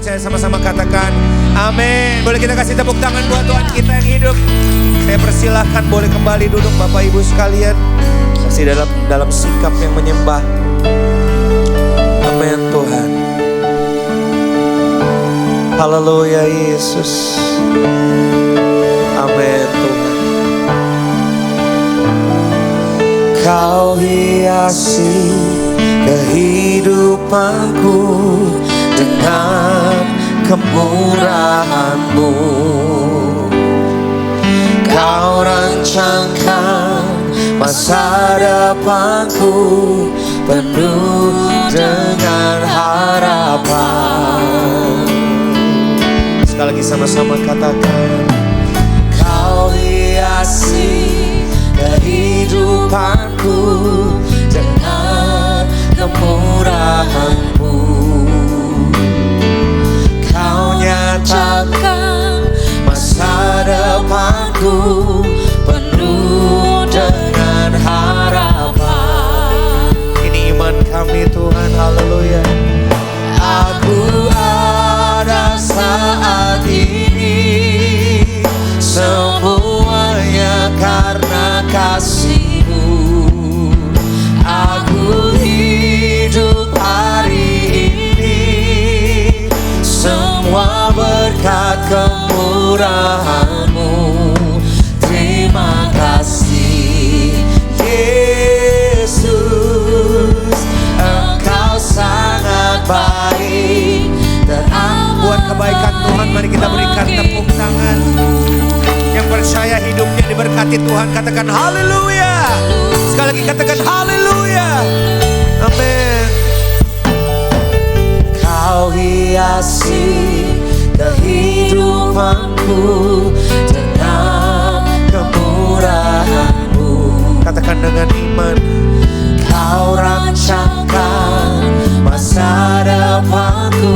percaya sama-sama katakan amin. Boleh kita kasih tepuk tangan buat Tuhan kita yang hidup. Saya persilahkan boleh kembali duduk Bapak Ibu sekalian. Masih dalam sikap yang menyembah. Amin Tuhan. Haleluya Yesus. Amin Tuhan. Kau hiasi kehidupanku dengan kemurahan-Mu. Kau rancangkan masa depanku penuh dengan harapan. Sekali lagi sama-sama katakan, Kau hiasi kehidupanku dengan kemurahan-Mu. Kau nyatakan masa depanku penuh dengan harapan. Ini iman kami Tuhan, haleluya. Aku ada saat ini, semuanya karena kasih-Mu. Aku hidup hari ini, semua berkat kemurahan-Mu. Terima kasih Yesus, Engkau sangat baik. Buat kebaikan Tuhan mari kita berikan tepuk tangan. Yang percaya hidupnya diberkati Tuhan katakan haleluya. Sekali lagi katakan haleluya. Amin. Kau hiasi kehidupanku dengan kemurahan-Mu. Katakan dengan iman. Kau rancangkan masa depanku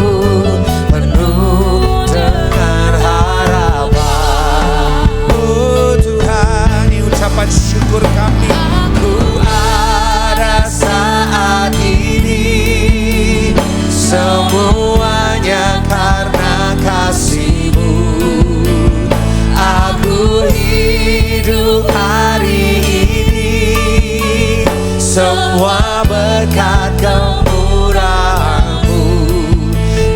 penuh dengan harapan. Oh Tuhan, ini ucapan syukur kami. Aku ada saat ini, semuanya karena kasih-Mu. Aku hidup hari ini, semua berkat kemurahan-Mu.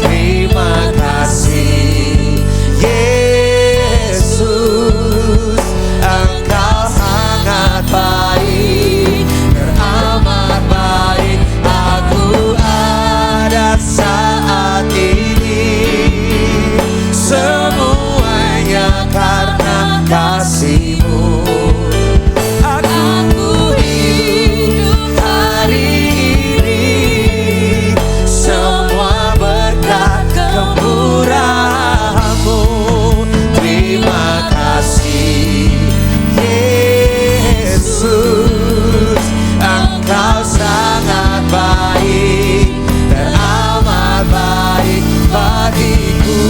Terima kasih Yesus, Engkau sangat baik, teramat baik. Aku ada saat ini, semuanya karena kasih-Mu. Aku hidup hari ini, semua berkat kemurahan-Mu. Terima kasih Yesus, Engkau sangat baik, teramat baik bagiku.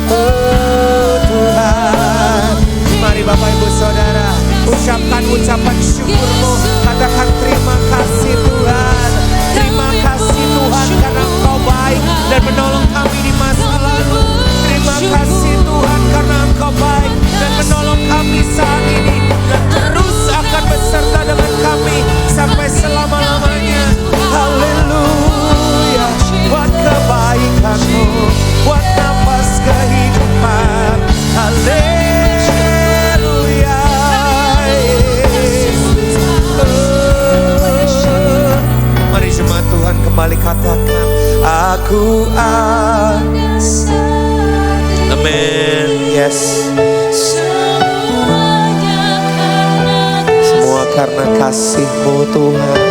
Oh Tuhan, mari Bapak Ibu Saudara ucapkan ucapan syukur-Mu. Katakan terima kasih Tuhan. Terima kasih Tuhan karena Engkau baik dan menolong kami di masa lalu. Terima kasih Tuhan karena Engkau baik dan menolong kami saat ini, dan terus akan beserta dengan kami sampai selama-lamanya. Haleluya. Buat kebaikan-Mu, buat nafas kehidupan. Haleluya. Mari jemaat Tuhan kembali katakan, aku ada. Amin. Yes. Semua karena kasih-Mu Tuhan.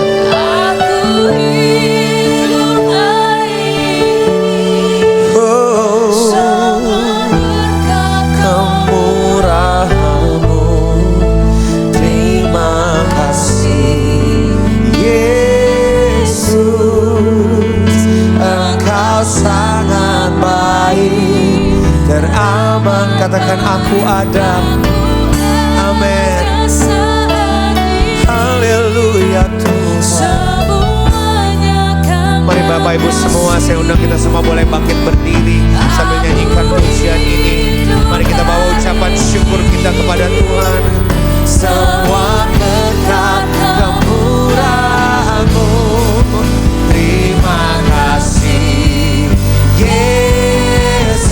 Kemurahan-Mu. Terima kasih Yesus, Engkau sangat baik, teraman. Katakan aku ada. Amin. Haleluya Tuhan. Mari Bapak Ibu semua, saya undang kita semua boleh bangkit berdiri sambil nyanyikan pujian ini. Mari kita bawa ucapan syukur kita kepada Tuhan. Semua berkat kemurahan-Mu, terima kasih Yesus,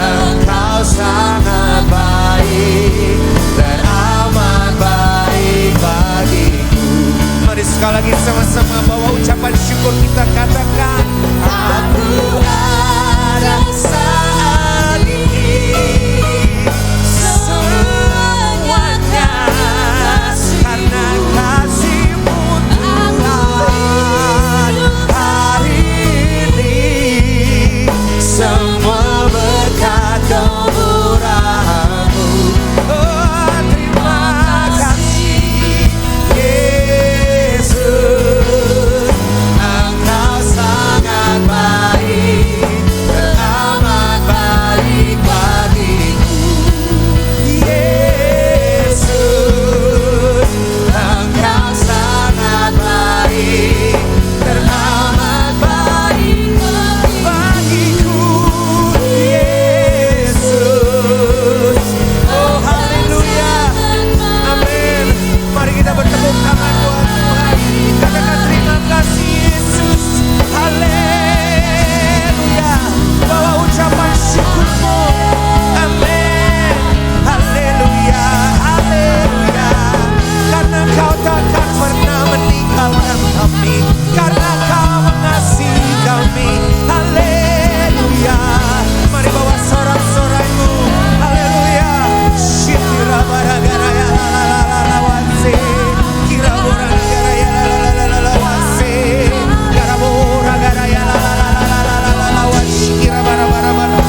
Engkau sangat baik dan amat baik bagiku. Mari sekali lagi sama-sama bawa ucapan syukur kita, katakan aku ada saat ini semuanya karena kasih-Mu Tuhan. Hari ini semua berkat kemurahan-Mu, oh terima kasih Yesus, Engkau sangat baik dan amat baik bagiku. Yesus, Engkau sangat baik dan amat baik bagiku. Yesus, oh haleluya, amin. Mari kita bertepuk tangan buat Tuhan, katakan terima kasih Yesus, haleluya. Bawa ucapan syukur-Mu, amin, haleluya, haleluya. Karena Kau takkan pernah meninggalkan kami, karena Kau mengasihi kami, haleluya. Mari bawa sorak-sorai-Mu, haleluya. Shikira baragara ya la la la la la wase, kira boragara ya la la la la la wase, kira boragara ya la la la la la la la la wase, kira bara bara bara,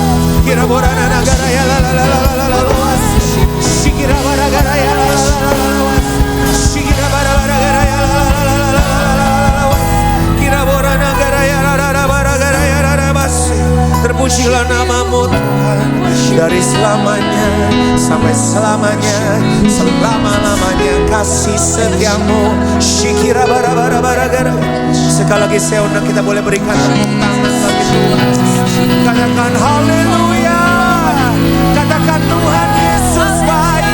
kira boragara ya la la la la la la la wase, shikira baragara ya la la la la la wase, shikira bara baragara ya la la la la la la la wase, kira boragara ya la la la baragara ya la la wase. Terpujilah nama-Mu Tuhan, dari selamanya sampai selamanya, selama-lamanya kasih setia-Mu. Shikira bara bara bara gara. Sekali lagi saya undang kita boleh berikan tepuk tangan bagi Tuhan. Katakan haleluya, katakan Tuhan Yesus baik,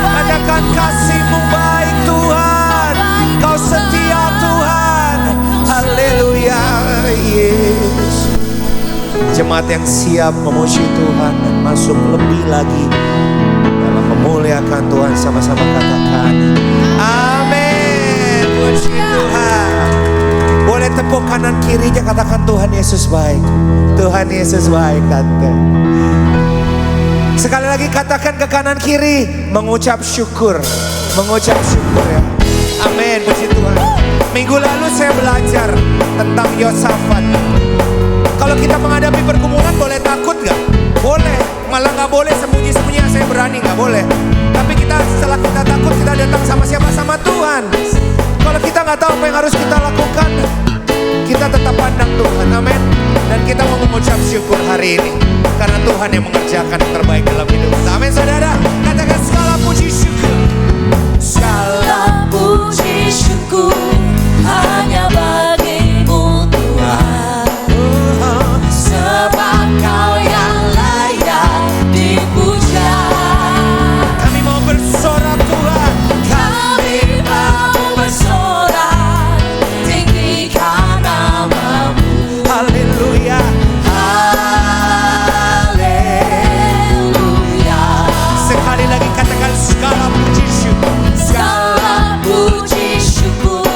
katakan kasih-Mu baik Tuhan, Kau setia Tuhan, haleluya. Yesus, jemaat yang siap memuji Tuhan dan masuk lebih lagi dalam memuliakan Tuhan, sama-sama katakan amin. Puji Tuhan. Boleh tepuk kanan kirinya, katakan Tuhan Yesus baik, Tuhan Yesus baik. Tante, sekali lagi katakan ke kanan kiri, mengucap syukur, mengucap syukur ya. Amin, puji Tuhan. Minggu lalu saya belajar tentang Yosafat. Kalau kita menghadapi pergumulan boleh takut gak? Boleh, malah gak boleh sembunyi-sembunyi, saya berani, gak boleh. Tapi kita setelah kita takut, kita datang sama siapa? Sama Tuhan. Kalau kita gak tahu apa yang harus kita lakukan, kita tetap pandang Tuhan, amin. Dan kita mau mengucap syukur hari ini, karena Tuhan yang mengerjakan yang terbaik dalam hidup kita, amin saudara. Katakan segala puji syukur, segala puji syukur hanya bagi-Mu Tuhan, sebab Kau yang layak dipuja. Kami mau bersorak Tuhan, kami mau bersorak, tinggikan nama-Mu, haleluya, haleluya. Sekali lagi katakan segala puji syukur, segala puji syukur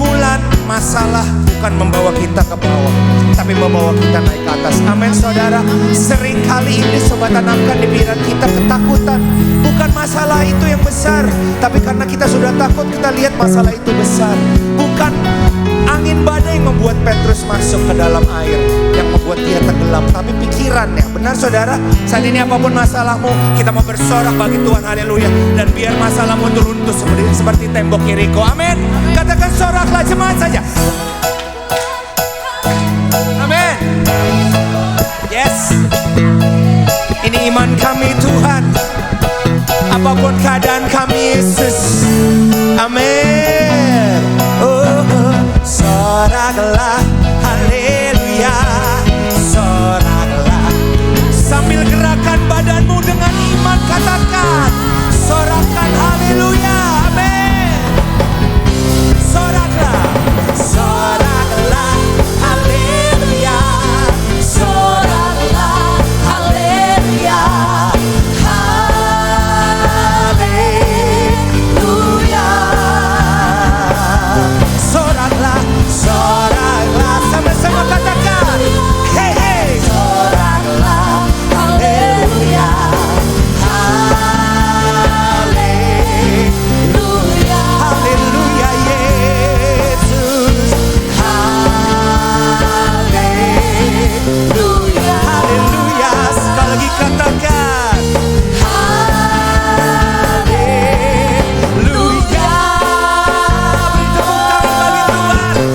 pergumulan, masalah bukan membawa kita ke bawah, tapi membawa kita naik ke atas. Amin saudara. Sering kali ini sobat tanamkan di pikiran kita ketakutan. Bukan masalah itu yang besar, tapi karena kita sudah takut kita lihat masalah itu besar. Bukan angin badai yang membuat Petrus masuk ke dalam air, yang membuat dia tenggelam, tapi pikirannya. Benar saudara. Saat ini apapun masalahmu, kita mau bersorak bagi Tuhan, haleluya. Dan biar masalahmu itu runtuh seperti tembok Yeriko. Amin. Katakan soraklah jemaat saja. Amin. Yes. Ini iman kami Tuhan. Apapun keadaan kami Yesus. Amin. Soraklah, haleluya. Soraklah. Sambil gerakan badanmu dengan iman katakan, sorakan haleluya. Amin. Soraklah, soraklah, haleluya. Soraklah, haleluya. Haleluya. Soraklah, soraklah, sama-sama katakan. Hey, hey. Soraklah, haleluya. Haleluya. Haleluya Yesus. Haleluya. Haleluya. Sekali lagi katakan. Haleluya. Beri tepuk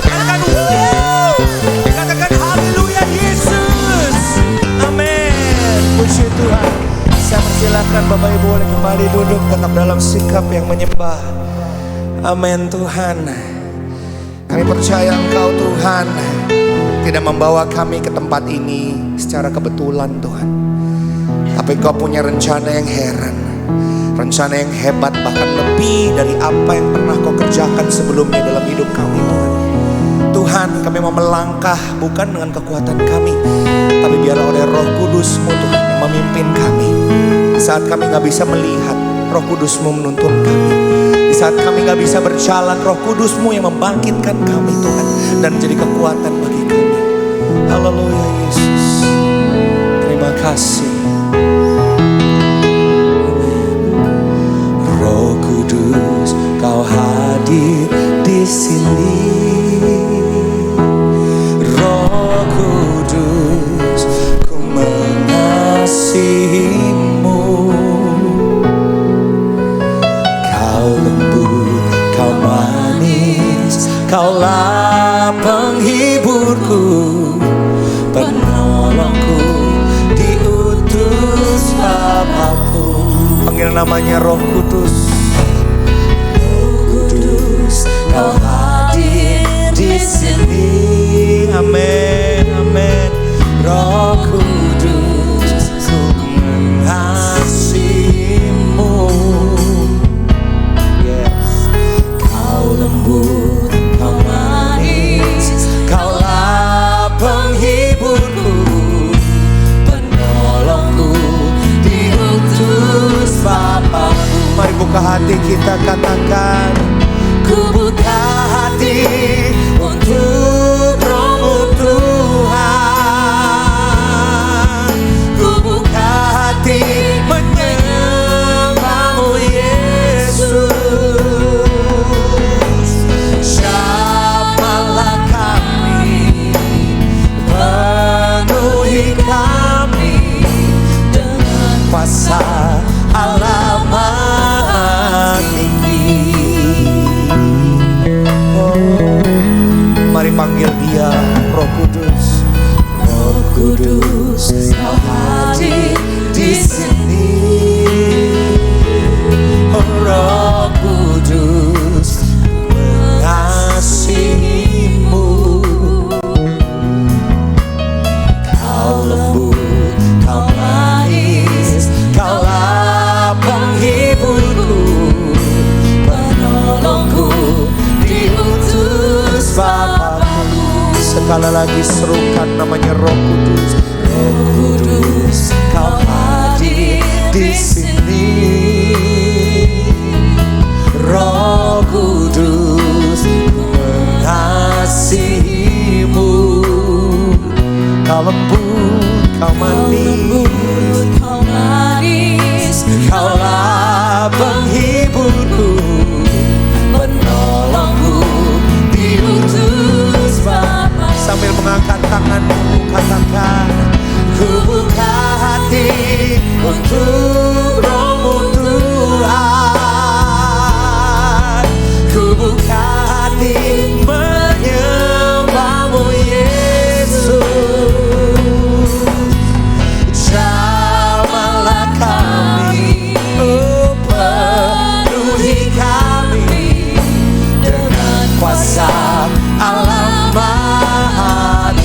tangan bagi Tuhan. Katakan haleluya Yesus. Amin. Puji Tuhan. Saya persilakan Bapak Ibu boleh kembali duduk tetap dalam sikap yang menyembah. Amin Tuhan. Kami percaya Engkau Tuhan tidak membawa kami ke tempat ini secara kebetulan Tuhan. Tapi Kau punya rencana yang heran, rencana yang hebat, bahkan lebih dari apa yang pernah Kau kerjakan sebelumnya dalam hidup kami Tuhan. Tuhan, kami mau melangkah bukan dengan kekuatan kami, tapi biarlah oleh Roh Kudus-Mu Tuhan yang memimpin kami. Di saat kami gak bisa melihat, Roh Kudus-Mu menuntun kami. Di saat kami gak bisa berjalan, Roh Kudus-Mu yang membangkitkan kami Tuhan, dan menjadi kekuatan bagi kami. Haleluya Yesus. Terima kasih. Roh Kudus, Kau hadir di sini. Roh Kudus, ku mengasihi-Mu. Kau lembut, Kau manis, Kaulah penghiburku, penolongku, diutus Bapakku. Panggil namanya Roh Kudus. Roh Kudus, Kau hadir di sini. Amin, amin. Roh Kudus, ku mengasihi-Mu. Yes. Kau lembut, Kau manis, Kaulah penghiburku, penolongku, diutus Bapakku. Mari buka hati kita katakan, ku buka hati untuk Roh-Mu Tuhan. Ku buka hati menyembah-Mu Yesus. Siapalah kami, penuhi kami dengan kuasa Allah Maha Tinggi. Mari panggil Dia, Roh Kudus. Roh Kudus, Kau hadir di sini. Oh, Roh Kudus, mengasihi-Mu. Kau lembut, Kau manis, Kaulah penghiburku, penolongku, diutus Bapakku. Sekali lagi serukan namanya Roh Kudus. Roh Kudus, Kau hadir di sini. Roh Kudus, ku Kau lembut, kau manis, Kaulah penghiburku, penolongku, diutus Bapa. Sambil mengangkat tanganmu katakan, ku buka hati untuk Roh-Mu Tuhan. Ku buka hati menyembah-Mu Yesus. Jamahlah kami, oh penuhi kami dengan kuasa Allah Maha.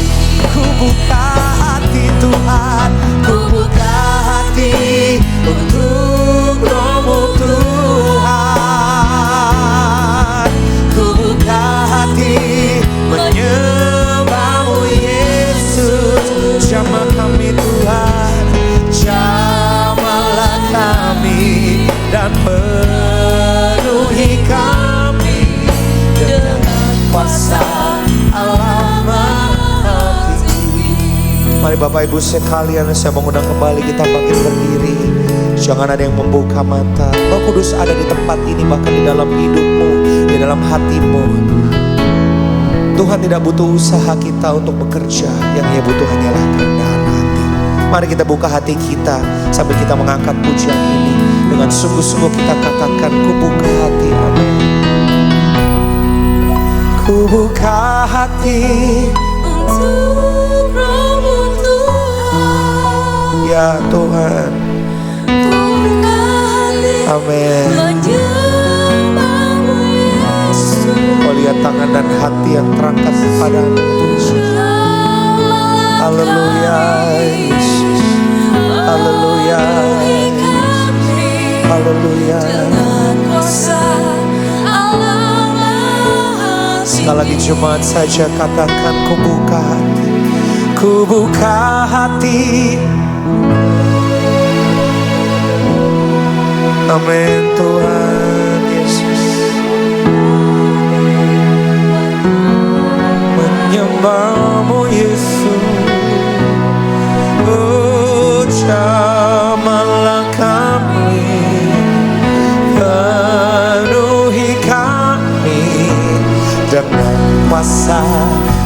Ku buka hati Tuhan, ku buka hati untuk Roh-Mu Tuhan. Ku buka hati menyembah-Mu Yesus. Jamah kami Tuhan, jamahlah kami dan penuhi kami dengan kuasa Allah Maha Tinggi. Mari Bapak Ibu sekalian, saya mengundang kembali kita bangkit berdiri. Jangan ada yang membuka mata. Roh Kudus ada di tempat ini, bahkan di dalam hidupmu, di dalam hatimu. Tuhan tidak butuh usaha kita untuk bekerja, yang Ia butuh hanyalah kerendahan hati. Mari kita buka hati kita sambil kita mengangkat pujian ini. Dengan sungguh-sungguh kita katakan, ku buka hati, amin. Ku buka hati untuk Roh-Mu Tuhan. Ya Tuhan, amin. Kau lihat tangan dan hati yang terangkat kepadamu. Haleluya Yesus, haleluya, haleluya. Sekali lagi jemaat saja katakan, ku buka hati, ku buka hati. Amin Tuhan Yesus. Menyembah-Mu Yesus. Oh jamahlah kami, penuhi kami dengan kuasa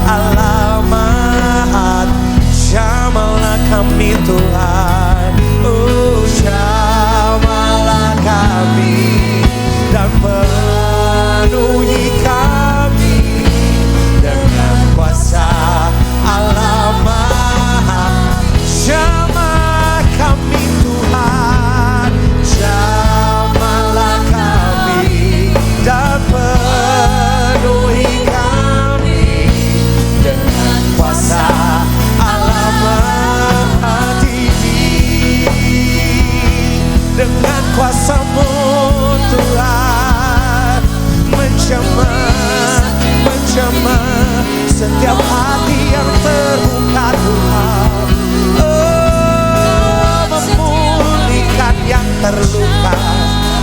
Allah Maha. Jamahlah kami Tuhan, oh jamahlah kami dan penuhi kami dengan kuasa Allah Maha. Jamah kami Tuhan, jamahlah kami dan penuhi kami dengan kuasa Allah Maha Tinggi. Dengan kuasa-Mu Tuhan, menjamah, menjamah setiap hati yang terbuka Tuhan. Oh, memulihkan yang terluka,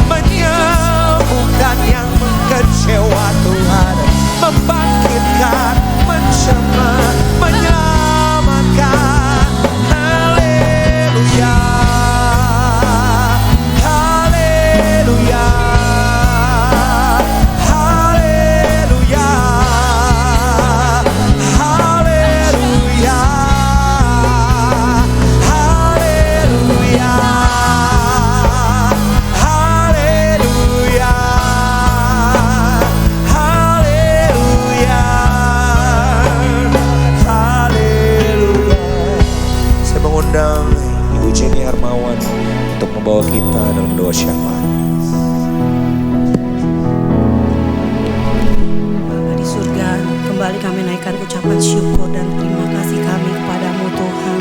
menyembuhkan yang mengecewa Tuhan, membangkitkan, menjamah, menyelamatkan. Haleluya, haleluya, haleluya, haleluya, haleluya, haleluya, haleluya, haleluya. Saya mengundang Ibu Jenny Hermawan untuk membawa kita dalam doa syafaat. Bapa di surga, kembali kami naikkan ucapan syukur dan terima kasih kami kepadamu Tuhan.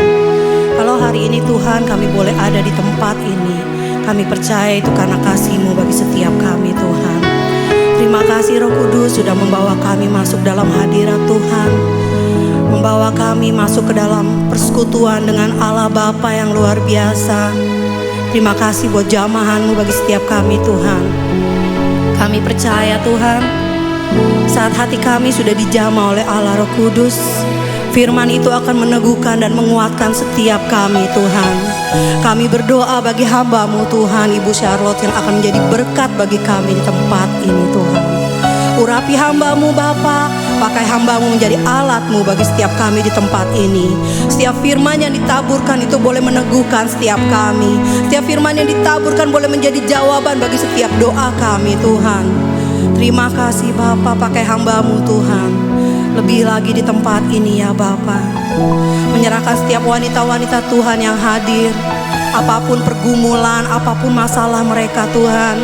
Kalau hari ini Tuhan kami boleh ada di tempat ini, kami percaya itu karena kasih-Mu bagi setiap kami Tuhan. Terima kasih Roh Kudus sudah membawa kami masuk dalam hadirat Tuhan, membawa kami masuk ke dalam persekutuan dengan Allah Bapa yang luar biasa. Terima kasih buat jamahan-Mu bagi setiap kami Tuhan. Kami percaya Tuhan, saat hati kami sudah dijamah oleh Allah Roh Kudus, Firman itu akan meneguhkan dan menguatkan setiap kami Tuhan. Kami berdoa bagi hamba-Mu Tuhan, Ibu Charlotte, yang akan menjadi berkat bagi kami di tempat ini Tuhan. Urapi hamba-Mu Bapa, pakai hamba-Mu menjadi alat-Mu bagi setiap kami di tempat ini. Setiap firman yang ditaburkan itu boleh meneguhkan setiap kami. Setiap firman yang ditaburkan boleh menjadi jawaban bagi setiap doa kami Tuhan. Terima kasih Bapa, pakai hamba-Mu Tuhan. Lebih lagi di tempat ini ya Bapa, menyerahkan setiap wanita-wanita Tuhan yang hadir, apapun pergumulan, apapun masalah mereka Tuhan.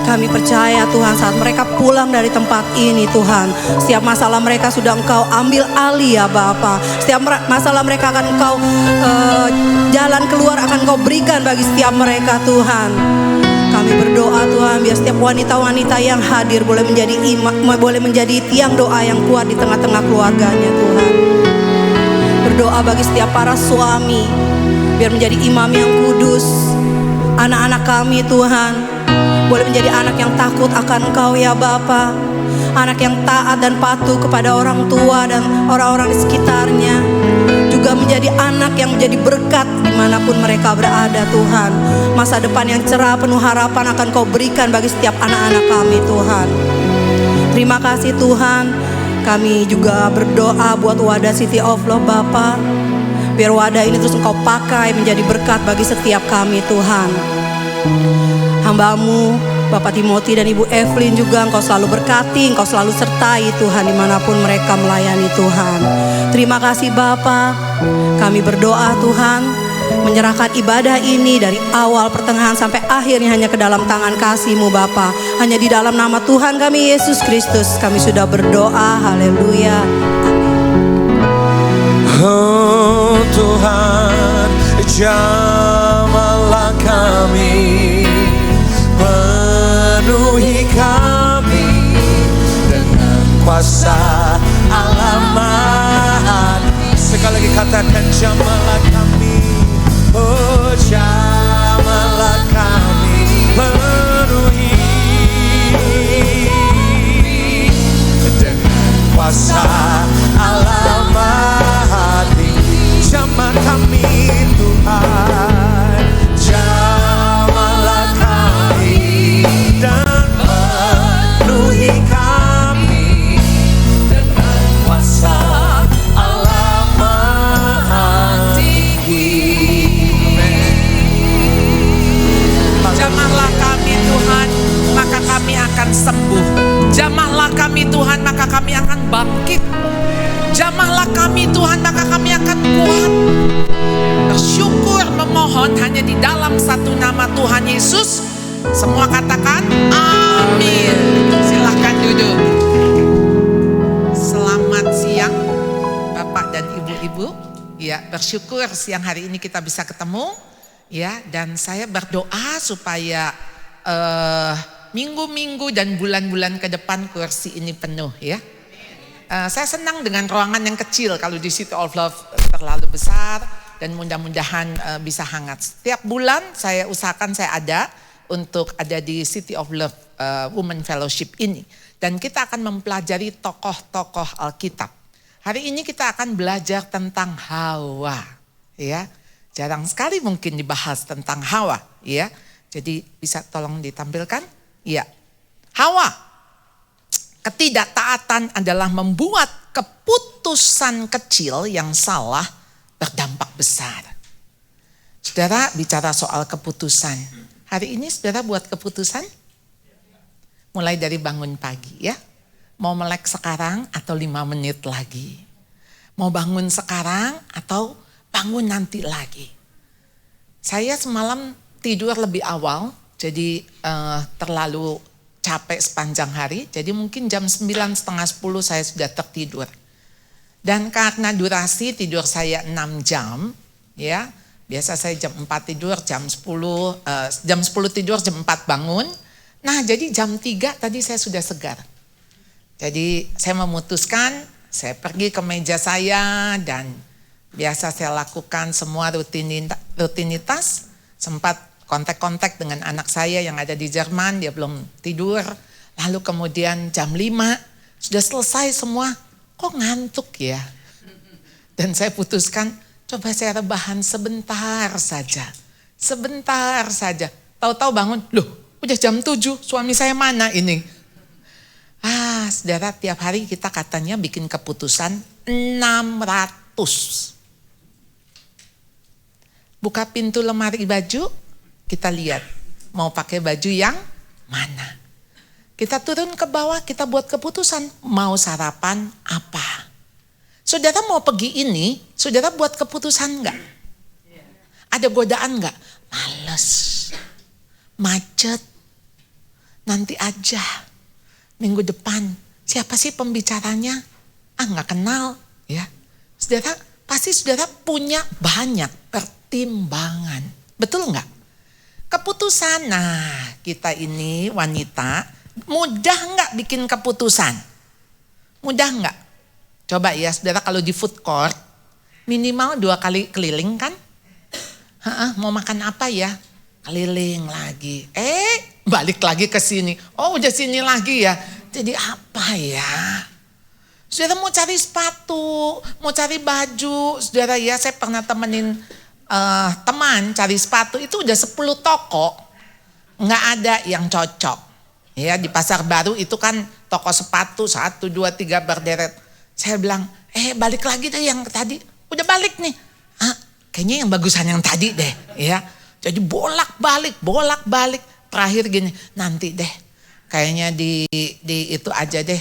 Kami percaya Tuhan, saat mereka pulang dari tempat ini Tuhan, setiap masalah mereka sudah Engkau ambil alih ya Bapa. Setiap masalah mereka akan Engkau jalan keluar akan Engkau berikan bagi setiap mereka Tuhan. Kami berdoa Tuhan, biar setiap wanita-wanita yang hadir boleh menjadi tiang doa yang kuat di tengah-tengah keluarganya Tuhan. Berdoa bagi setiap para suami, biar menjadi imam yang kudus. Anak-anak kami Tuhan, boleh menjadi anak yang takut akan Engkau ya Bapa. Anak yang taat dan patuh kepada orang tua dan orang-orang di sekitarnya. Juga menjadi anak yang menjadi berkat dimanapun mereka berada Tuhan. Masa depan yang cerah penuh harapan akan Kau berikan bagi setiap anak-anak kami Tuhan. Terima kasih Tuhan. Kami juga berdoa buat wadah City of Love Bapa. Biar wadah ini terus Engkau pakai menjadi berkat bagi setiap kami Tuhan. Hamba-Mu Bapak Timothy dan Ibu Evelyn juga Engkau selalu berkati, Engkau selalu sertai Tuhan dimanapun mereka melayani Tuhan. Terima kasih Bapa. Kami berdoa Tuhan, menyerahkan ibadah ini dari awal pertengahan sampai akhirnya hanya ke dalam tangan kasih-Mu Bapa. Hanya di dalam nama Tuhan kami Yesus Kristus kami sudah berdoa. Haleluya. Oh Tuhan, jamahlah kami, penuhi kami dengan kuasa alamat. Sekali lagi katakan, jamahlah kami, oh jamahlah kami, penuhi dengan kuasa alamat. Jamah kami Tuhan, jamahlah kami dan penuhi kami dengan kuasa alamat tinggi. Jamahlah kami Tuhan, maka kami akan sembuh. Jamahlah kami Tuhan, maka kami akan bangkit. Jamahlah kami Tuhan, maka kami akan kuat. Bersyukur memohon hanya di dalam satu nama Tuhan Yesus. Semua katakan amin. Silahkan duduk. Selamat siang Bapak dan Ibu-ibu. Ya, bersyukur siang hari ini kita bisa ketemu. Ya, dan saya berdoa supaya minggu-minggu dan bulan-bulan ke depan kursi ini penuh ya. Saya senang dengan ruangan yang kecil. Kalau di City of Love terlalu besar, dan mudah-mudahan bisa hangat. Setiap bulan saya usahakan saya ada untuk ada di City of Love Women Fellowship ini. Dan kita akan mempelajari tokoh-tokoh Alkitab. Hari ini kita akan belajar tentang Hawa. Ya, jarang sekali mungkin dibahas tentang Hawa. Ya, jadi bisa tolong ditampilkan. Ya, Hawa. Ketidaktaatan adalah membuat keputusan kecil yang salah berdampak besar. Saudara bicara soal keputusan. Hari ini saudara buat keputusan? Mulai dari bangun pagi ya. Mau melek sekarang atau 5 menit lagi. Mau bangun sekarang atau bangun nanti lagi. Saya semalam tidur lebih awal. Jadi terlalu capek sepanjang hari, jadi mungkin jam 9:30 10 saya sudah tertidur. Dan karena durasi tidur saya 6 jam, ya biasa saya jam 4 tidur, jam 10 tidur, jam 4 bangun. Nah jadi jam 3 tadi saya sudah segar. Jadi saya memutuskan, saya pergi ke meja saya dan biasa saya lakukan semua rutinitas, sempat kontak-kontak dengan anak saya yang ada di Jerman, dia belum tidur. Lalu kemudian jam 5 sudah selesai semua, kok ngantuk ya? Dan saya putuskan, coba saya rebahan sebentar saja. Sebentar saja. Tahu-tahu bangun, loh udah jam 7, suami saya mana ini? Saudara, tiap hari kita katanya bikin keputusan 600. Buka pintu lemari baju, kita lihat mau pakai baju yang mana. Kita turun ke bawah, kita buat keputusan mau sarapan apa. Saudara mau pergi ini, saudara buat keputusan enggak? Ada godaan enggak? Males, macet, nanti aja, minggu depan. Siapa sih pembicaranya? Enggak kenal, ya. Saudara, pasti saudara punya banyak pertimbangan, betul enggak? Keputusan, nah kita ini wanita, mudah enggak bikin keputusan? Mudah enggak? Coba ya saudara, kalau di food court minimal 2 kali keliling kan? Mau makan apa ya? Keliling lagi. Balik lagi ke sini. Oh udah sini lagi ya. Jadi apa ya? Saudara mau cari sepatu, mau cari baju. Saudara ya, saya pernah temenin teman cari sepatu, itu udah 10 toko. Nggak ada yang cocok. Ya di Pasar Baru itu kan toko sepatu 1, 2, 3 berderet. Saya bilang, balik lagi deh yang tadi. Udah balik nih. Kayaknya yang bagusan yang tadi deh. Ya, jadi bolak-balik. Terakhir gini, nanti deh. Kayaknya di itu aja deh.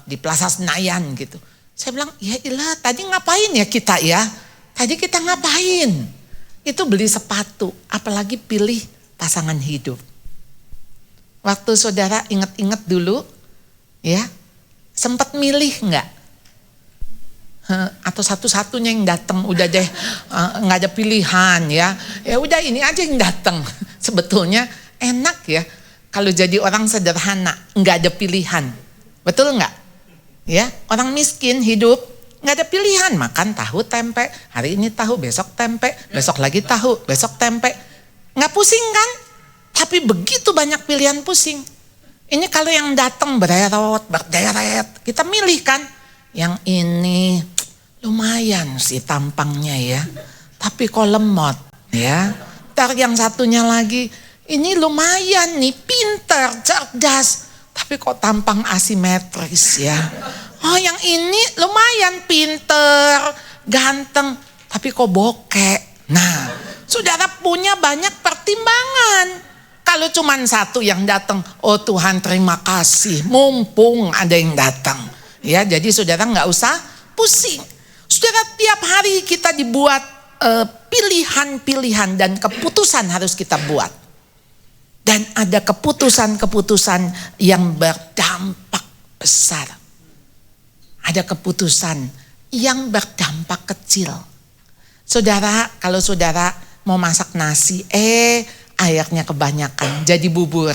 Di Plaza Senayan gitu. Saya bilang, ya ilah tadi ngapain ya kita ya? Tadi kita ngapain? Itu beli sepatu. Apalagi pilih pasangan hidup. Waktu saudara inget-inget dulu. Ya. Sempat milih enggak? Atau satu-satunya yang datang udah deh nggak ada pilihan ya. Ya udah ini aja yang datang. Sebetulnya enak ya kalau jadi orang sederhana, nggak ada pilihan. Betul nggak? Ya, orang miskin hidup nggak ada pilihan, makan tahu tempe, hari ini tahu, besok tempe, besok lagi tahu, besok tempe. Nggak pusing kan? Tapi begitu banyak pilihan pusing. Ini kalau yang datang berderet, kita milih kan. Yang ini lumayan sih tampangnya ya, tapi kok lemot ya. Ntar yang satunya lagi, ini lumayan nih, pinter, cerdas, tapi kok tampang asimetris ya. Oh yang ini lumayan pinter, ganteng, tapi kok bokek. Nah, saudara punya banyak pertimbangan. Kalau cuma satu yang datang, oh Tuhan terima kasih, mumpung ada yang datang. Ya, jadi saudara nggak usah pusing. Saudara, tiap hari kita dibuat pilihan-pilihan dan keputusan harus kita buat. Dan ada keputusan-keputusan yang berdampak besar. Ada keputusan yang berdampak kecil. Saudara, kalau saudara mau masak nasi, airnya kebanyakan jadi bubur.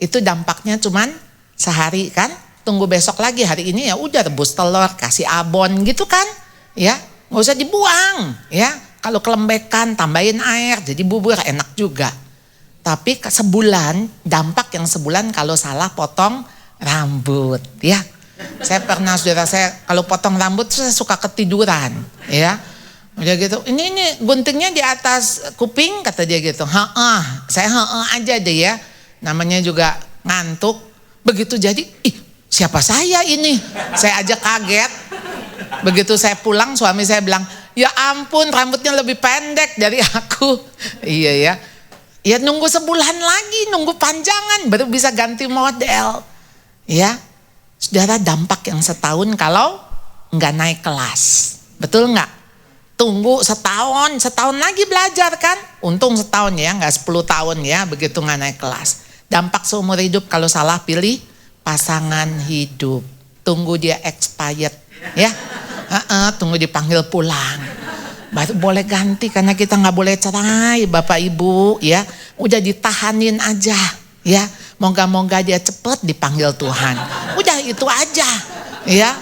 Itu dampaknya cuman sehari kan? Tunggu besok lagi, hari ini ya udah rebus telur, kasih abon gitu kan? Ya, nggak usah dibuang ya. Kalau kelembekan tambahin air jadi bubur, enak juga. Tapi sebulan, dampak yang sebulan kalau salah potong rambut ya. Saya pernah, saudara saya kalau potong rambut saya suka ketiduran ya. Udah gitu, ini guntingnya di atas kuping kata dia gitu. Saya aja deh ya. Namanya juga ngantuk. Begitu jadi, siapa saya ini? Saya aja kaget. Begitu saya pulang, suami saya bilang, ya ampun rambutnya lebih pendek dari aku. Iya ya. Ya nunggu sebulan lagi, nunggu panjangan baru bisa ganti model. Ya, saudara, dampak yang setahun kalau nggak naik kelas. Betul nggak? Tunggu setahun lagi belajar kan? Untung setahun ya, nggak 10 tahun ya, begitu nggak naik kelas. Dampak seumur hidup kalau salah pilih pasangan hidup. Tunggu dia expired ya. Tunggu dipanggil pulang. Baru boleh ganti, karena kita nggak boleh cerai Bapak Ibu ya. Udah ditahanin aja ya. Moga-moga dia cepet dipanggil Tuhan. Udah itu aja ya.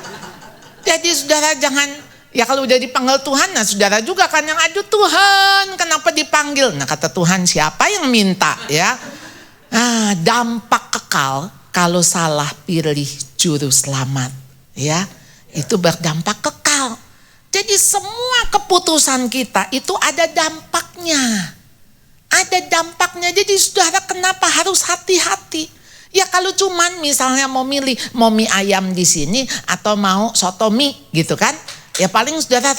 Jadi saudara jangan, ya kalau udah dipanggil Tuhan, nah saudara juga kan yang aduh Tuhan kenapa dipanggil. Nah kata Tuhan siapa yang minta ya. Dampak kekal kalau salah pilih juru selamat ya. Itu berdampak kekal. Jadi Jadi semua keputusan kita itu ada dampaknya. Ada dampaknya. Jadi saudara, kenapa harus hati-hati? Ya kalau cuman misalnya mau milih mau mie ayam di sini atau mau soto mie gitu kan. Ya paling saudara,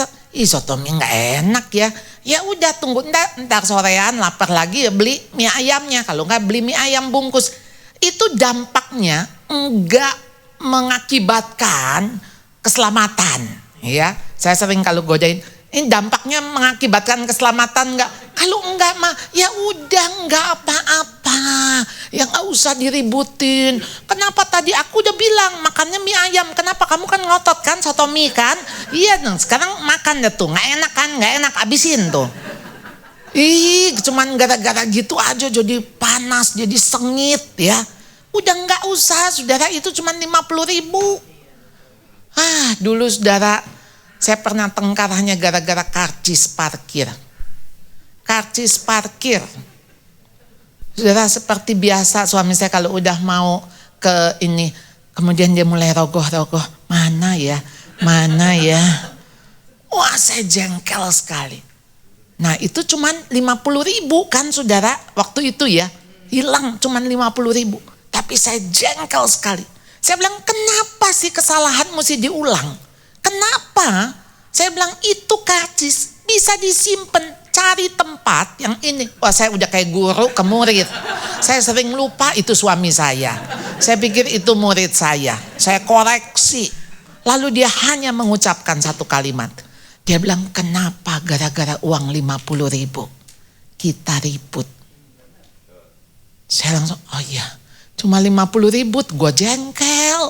soto mie nggak enak ya. Ya udah tunggu ntar sorean lapar lagi ya beli mie ayamnya. Kalau nggak beli mie ayam bungkus. Itu dampaknya enggak mengakibatkan keselamatan. Ya, saya sering kalau godain, ini dampaknya mengakibatkan keselamatan enggak? Kalau enggak mah ya udah enggak apa-apa. Ya enggak usah diributin. Kenapa tadi aku udah bilang makannya mie ayam. Kenapa kamu kan ngotot kan soto mie kan? Iya dong, sekarang makan deh tuh. Enggak enak kan? Enggak enak, abisin tuh. Cuman gara-gara gitu aja jadi panas, jadi sengit ya. Udah enggak usah, saudara, itu cuman 50.000. Dulu saudara, saya pernah tengkar hanya gara-gara karcis parkir. Karcis parkir. Saudara, seperti biasa suami saya kalau udah mau ke ini, kemudian dia mulai rogoh-rogoh. Mana ya? Wah, saya jengkel sekali. Nah itu cuman 50.000 kan saudara, waktu itu ya. Hilang cuman 50.000. Tapi saya jengkel sekali. Saya bilang, kenapa sih kesalahan mesti diulang? Kenapa? Saya bilang, itu karcis bisa disimpan, cari tempat yang ini. Wah, saya udah kayak guru ke murid. Saya sering lupa itu suami saya. Saya pikir itu murid saya. Saya koreksi. Lalu dia hanya mengucapkan satu kalimat. Dia bilang, kenapa gara-gara uang 50.000 kita ribut? Saya langsung, oh iya. Cuma 50.000, gue jengkel.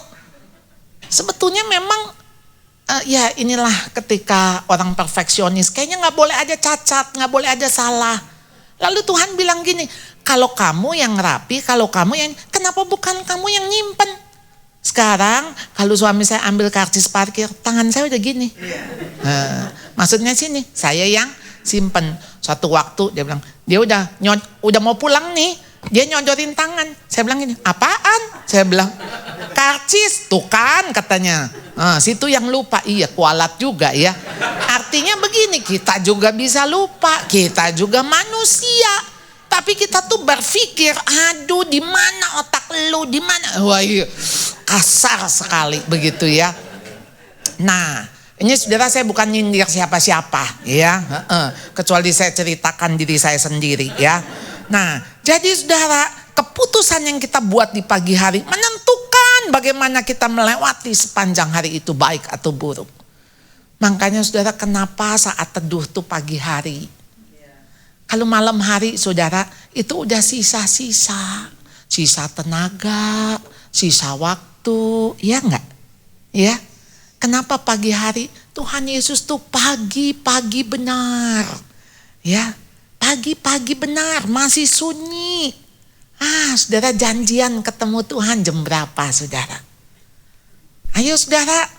Sebetulnya memang ya inilah ketika orang perfeksionis. Kayaknya gak boleh ada cacat, gak boleh ada salah. Lalu Tuhan bilang gini, kalau kamu yang rapi, kalau kamu yang, kenapa bukan kamu yang nyimpen? Sekarang kalau suami saya ambil karcis parkir, tangan saya udah gini. Maksudnya sini, saya yang simpen. Suatu waktu dia bilang, dia udah mau pulang nih. Dia nyodorin tangan. Saya bilang gini, apaan? Saya bilang, karcis, tuh kan katanya. Situ yang lupa, iya kualat juga ya. Artinya begini, kita juga bisa lupa, kita juga manusia. Tapi kita tuh berpikir, aduh di mana otak lu, di mana? Wah iya, kasar sekali begitu ya. Nah, ini saudara, saya bukan nyindir siapa-siapa ya. Kecuali saya ceritakan diri saya sendiri ya. Nah, jadi saudara, keputusan yang kita buat di pagi hari menentukan bagaimana kita melewati sepanjang hari itu, baik atau buruk. Makanya saudara, kenapa saat teduh tuh pagi hari? Kalau malam hari saudara, itu udah sisa-sisa. Sisa tenaga, sisa waktu, ya enggak? Ya. Kenapa pagi hari? Tuhan Yesus tuh pagi-pagi benar. Ya. Pagi-pagi benar, masih sunyi. Saudara, janjian ketemu Tuhan jam berapa saudara? Ayo saudara,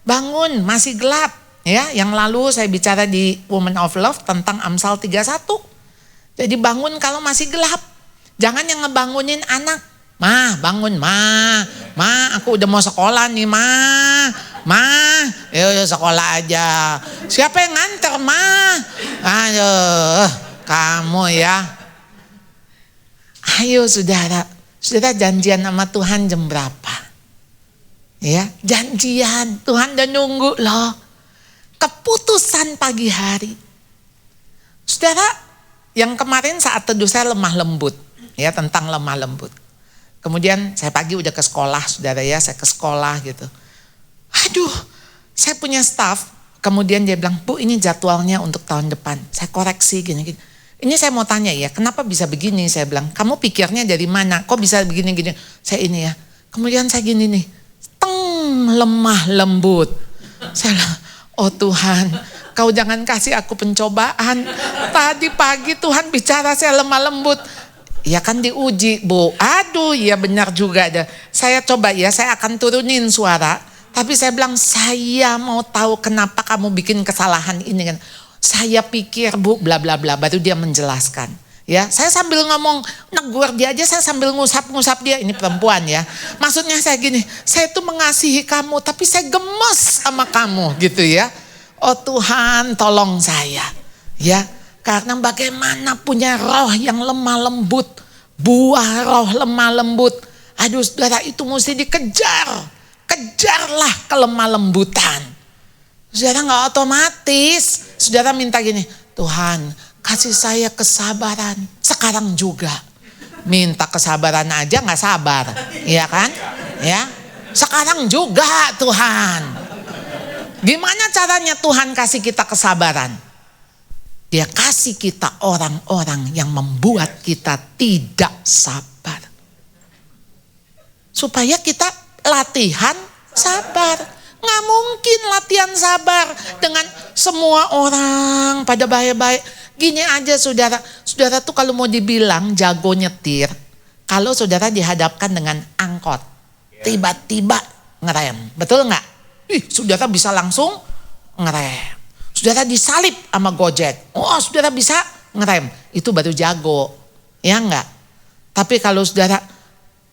bangun, masih gelap. Ya, yang lalu saya bicara di Women of Love tentang Amsal 31. Jadi bangun kalau masih gelap. Jangan yang ngebangunin anak. Ma, bangun ma, aku udah mau sekolah nih ma, yuk sekolah aja. Siapa yang nganter ma? Aduh. Kamu ya. Ayo saudara janjian sama Tuhan jam berapa? Ya, janjian. Tuhan udah nunggu loh. Keputusan pagi hari. Saudara, yang kemarin saat teduh saya lemah lembut. Ya, tentang lemah lembut. Kemudian saya pagi udah ke sekolah saudara ya, saya ke sekolah gitu. Aduh, saya punya staff. Kemudian dia bilang, Bu ini jadwalnya untuk tahun depan. Saya koreksi gini-gini. Ini saya mau tanya ya, kenapa bisa begini? Saya bilang, kamu pikirnya dari mana? Kok bisa begini-gini? Saya ini ya. Kemudian saya gini nih, lemah lembut. Saya bilang, oh Tuhan, kau jangan kasih aku pencobaan. Tadi pagi Tuhan bicara saya lemah lembut. Ya kan diuji Bu. Aduh ya benar juga. Saya coba ya, saya akan turunin suara. Tapi saya bilang, saya mau tahu kenapa kamu bikin kesalahan ini kan. Saya pikir Bu bla bla bla, baru dia menjelaskan. Ya, saya sambil ngomong negur dia aja, saya sambil ngusap dia, ini perempuan ya. Maksudnya saya gini, saya tuh mengasihi kamu tapi saya gemes sama kamu gitu ya. Oh Tuhan, tolong saya. Ya, karena bagaimana punya roh yang lemah lembut, buah roh lemah lembut. Aduh saudara, itu mesti dikejar. Kejarlah kelemah lembutan. Saudara nggak otomatis. Saudara minta gini, Tuhan kasih saya kesabaran sekarang juga. Minta kesabaran aja nggak sabar, iya kan? Ya, sekarang juga Tuhan. Gimana caranya Tuhan kasih kita kesabaran? Dia kasih kita orang-orang yang membuat kita tidak sabar. Supaya kita latihan sabar. Nggak mungkin latihan sabar dengan semua orang pada baik-baik. Gini aja saudara. Saudara tuh kalau mau dibilang jago nyetir. Kalau saudara dihadapkan dengan angkot. Tiba-tiba ngerem. Betul nggak? Saudara bisa langsung ngerem. Saudara disalip sama Gojek. Oh saudara bisa ngerem. Itu baru jago. Ya enggak? Tapi kalau saudara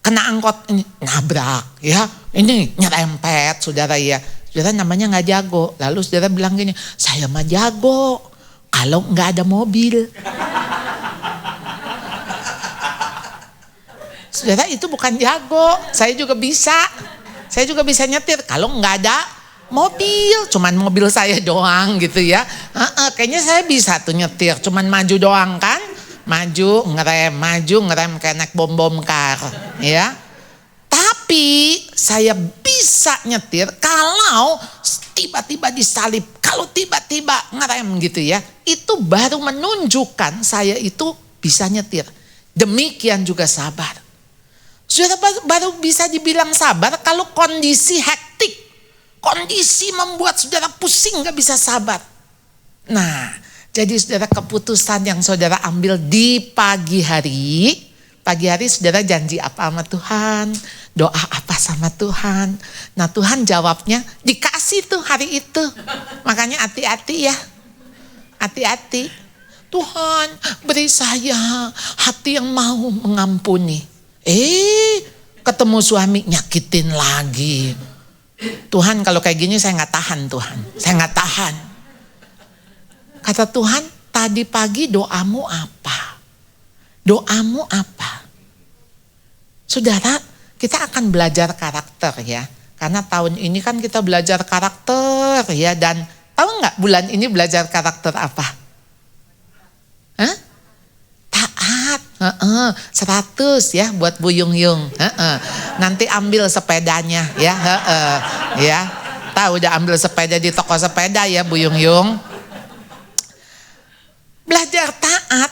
kena angkot ini nabrak ya. Ini nyerempet saudara ya. Saudara namanya nggak jago. Lalu saudara bilang gini, saya mah jago. Kalau nggak ada mobil. Saudara itu bukan jago. Saya juga bisa. Saya juga bisa nyetir kalau nggak ada mobil, cuman mobil saya doang gitu ya. Kayaknya saya bisa tuh nyetir, cuman maju doang kan, maju ngerem kayak naik bom kar, ya. Tapi saya bisa nyetir kalau tiba-tiba disalip, kalau tiba-tiba ngerem gitu ya. Itu baru menunjukkan saya itu bisa nyetir. Demikian juga sabar. Saudara baru bisa dibilang sabar kalau kondisi hektik. Kondisi membuat saudara pusing gak bisa sabar. Nah, jadi saudara keputusan yang saudara ambil di pagi hari. Pagi hari saudara janji apa sama Tuhan. Doa apa sama Tuhan. Nah Tuhan jawabnya dikasih tuh hari itu. Makanya hati-hati ya. Hati-hati. Tuhan beri saya hati yang mau mengampuni. Ketemu suami nyakitin lagi. Tuhan kalau kayak gini saya nggak tahan Tuhan. Saya nggak tahan. Kata Tuhan, tadi pagi doamu apa? Doamu apa? Saudara, kita akan belajar karakter ya. Karena tahun ini kan kita belajar karakter ya. Dan tahu nggak bulan ini belajar karakter apa? Hah? Taat. 100 ya buat Bu Yung Yung. Nanti ambil sepedanya ya. Ya. Tahu udah ambil sepeda di toko sepeda ya Bu Yung Yung. Belajar taat.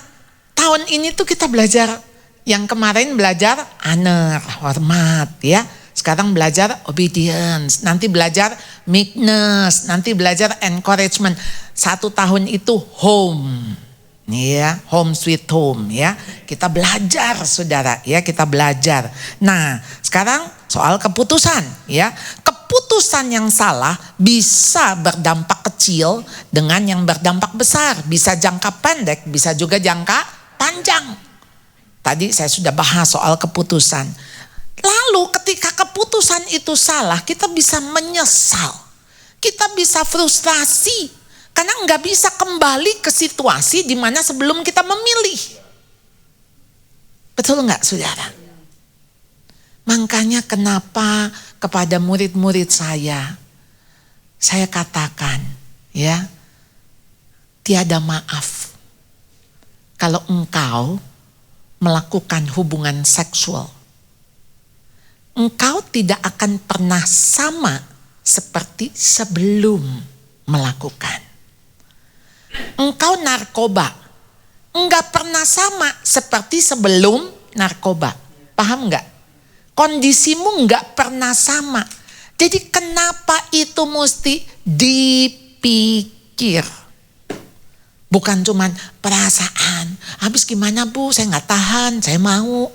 Tahun ini tuh kita belajar, yang kemarin belajar honor, hormat ya. Sekarang belajar obedience, nanti belajar meekness, nanti belajar encouragement. 1 tahun itu home. Ya, home sweet home ya. Kita belajar saudara ya, kita belajar. Nah, sekarang soal keputusan ya. Keputusan yang salah bisa berdampak kecil dengan yang berdampak besar. Bisa jangka pendek, bisa juga jangka panjang. Tadi saya sudah bahas soal keputusan. Lalu ketika keputusan itu salah, kita bisa menyesal. Kita bisa frustrasi. Karena nggak bisa kembali ke situasi di mana sebelum kita memilih. Betul nggak saudara? Makanya kenapa kepada murid-murid saya katakan ya, tiada maaf kalau engkau melakukan hubungan seksual. Engkau tidak akan pernah sama seperti sebelum melakukan. Engkau narkoba, enggak pernah sama seperti sebelum narkoba. Paham enggak? Kondisimu enggak pernah sama. Jadi kenapa itu mesti dipikir? Bukan cuman perasaan. Habis gimana Bu? Saya enggak tahan, saya mau.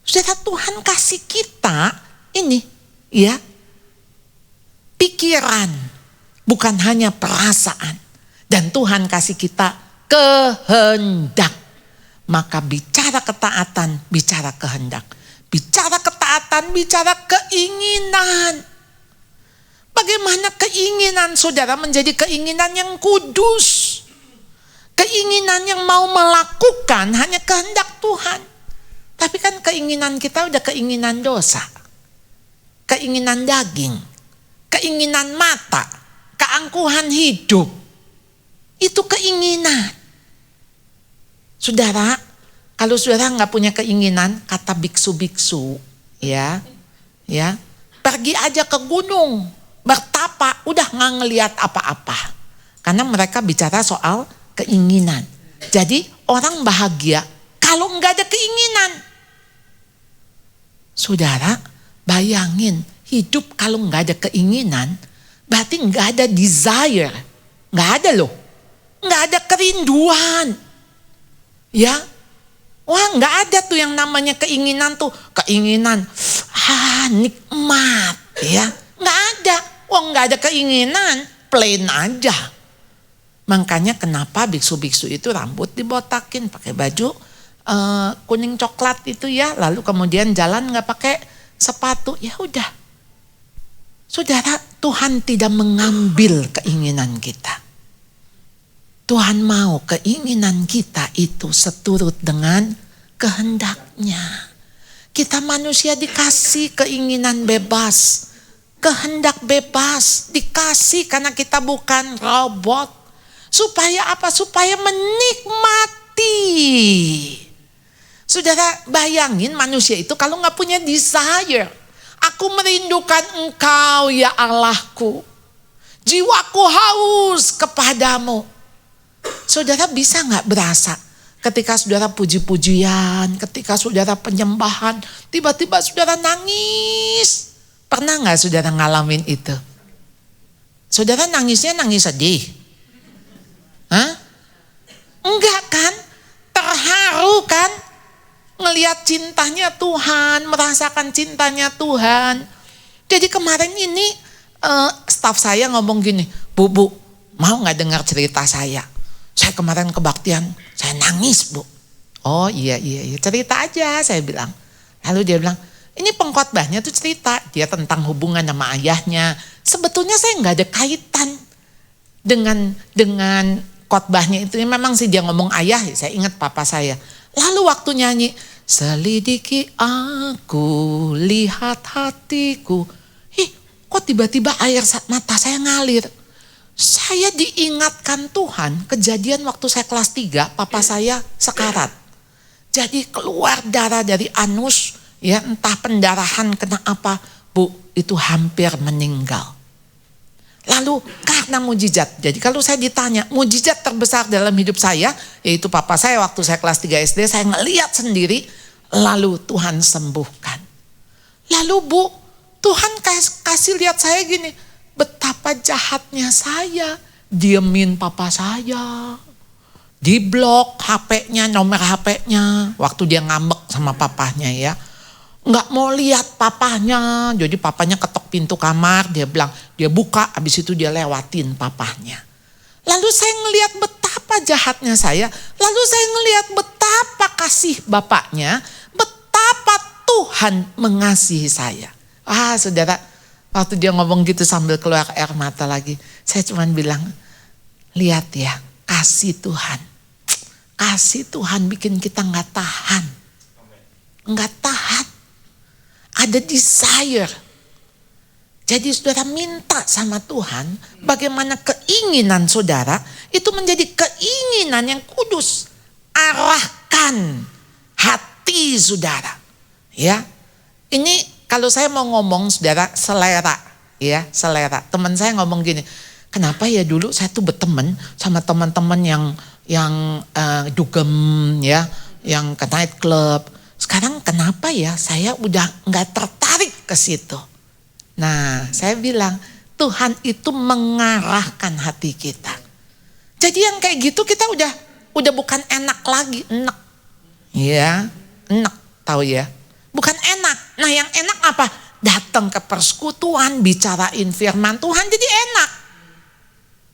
Saudara, Tuhan kasih kita ini ya, pikiran, bukan hanya perasaan. Dan Tuhan kasih kita kehendak. Maka bicara ketaatan, bicara kehendak. Bicara ketaatan, bicara keinginan. bagaimana keinginan saudara menjadi keinginan yang kudus. Keinginan yang mau melakukan hanya kehendak Tuhan. Tapi kan keinginan kita udah keinginan dosa. Keinginan daging. Keinginan mata. Keangkuhan hidup. Itu keinginan. Saudara, kalau saudara nggak punya keinginan, kata biksu-biksu, ya, pergi aja ke gunung, bertapa, udah nggak ngelihat apa-apa. Karena mereka bicara soal keinginan. Jadi orang bahagia kalau nggak ada keinginan. Saudara, bayangin hidup kalau nggak ada keinginan, berarti nggak ada desire, nggak ada loh, nggak ada kerinduan, ya. Wah, nggak ada tuh yang namanya keinginan tuh, keinginan, nikmat, ya, nggak ada. Wah, nggak ada keinginan, plain aja. Makanya kenapa biksu-biksu itu rambut dibotakin, pakai baju kuning coklat itu ya, lalu kemudian jalan nggak pakai sepatu, ya udah. Saudara, Tuhan tidak mengambil keinginan kita. Tuhan mau keinginan kita itu seturut dengan kehendaknya. Kita manusia dikasih keinginan bebas, kehendak bebas, dikasih karena kita bukan robot. Supaya apa? Supaya menikmati. Saudara, bayangin manusia itu kalau gak punya desire. Aku merindukan Engkau ya Allahku. Jiwaku haus kepadamu. Saudara bisa gak berasa ketika saudara puji-pujian, ketika saudara penyembahan, tiba-tiba saudara nangis. Pernah gak saudara ngalamin itu? Saudara nangisnya nangis sedih? Hah? Enggak kan? Terharu kan? Ngelihat cintanya Tuhan, merasakan cintanya Tuhan. Jadi kemarin ini staf saya ngomong gini, Bu, mau gak dengar cerita saya? Saya kemarin kebaktian, saya nangis Bu. Oh iya, cerita aja saya bilang. Lalu dia bilang, ini pengkhotbahnya tuh cerita, dia tentang hubungan sama ayahnya. Sebetulnya saya gak ada kaitan dengan khotbahnya itu. Memang sih dia ngomong ayah, saya ingat papa saya. Lalu waktu nyanyi, selidiki aku, lihat hatiku. Kok tiba-tiba air mata saya ngalir. Saya diingatkan Tuhan, kejadian waktu saya kelas 3, papa saya sekarat. Jadi keluar darah dari anus, ya entah pendarahan kena apa, Bu, itu hampir meninggal. Lalu karena mujizat, jadi kalau saya ditanya mujizat terbesar dalam hidup saya, yaitu papa saya waktu saya kelas 3 SD, saya ngeliat sendiri, lalu Tuhan sembuhkan. Lalu Bu, Tuhan kasih lihat saya gini, betapa jahatnya saya, diemin papa saya, diblok HP-nya, nomor HP-nya, waktu dia ngambek sama papahnya ya. Nggak mau lihat papahnya, jadi papahnya ketok pintu kamar, dia bilang, dia buka, habis itu dia lewatin papahnya. Lalu saya ngelihat betapa jahatnya saya, lalu saya ngelihat betapa kasih bapaknya, betapa Tuhan mengasihi saya. Saudara, waktu dia ngomong gitu sambil keluar air mata lagi, saya cuma bilang, lihat ya, kasih Tuhan. Kasih Tuhan bikin kita nggak tahan. Nggak tahan. Ada desire. Jadi saudara minta sama Tuhan bagaimana keinginan saudara itu menjadi keinginan yang kudus. Arahkan hati saudara. Ya. Ini kalau saya mau ngomong saudara selera, ya, selera. Teman saya ngomong gini, kenapa ya dulu saya tuh berteman sama teman-teman yang dugem ya, yang ke night club. Sekarang kenapa ya saya udah nggak tertarik ke situ. Nah, saya bilang Tuhan itu mengarahkan hati kita. Jadi yang kayak gitu kita udah bukan enak lagi, enak. Ya, enak, tahu ya. Bukan enak. Nah, yang enak apa? Datang ke persekutuan, bicarain firman Tuhan, jadi enak.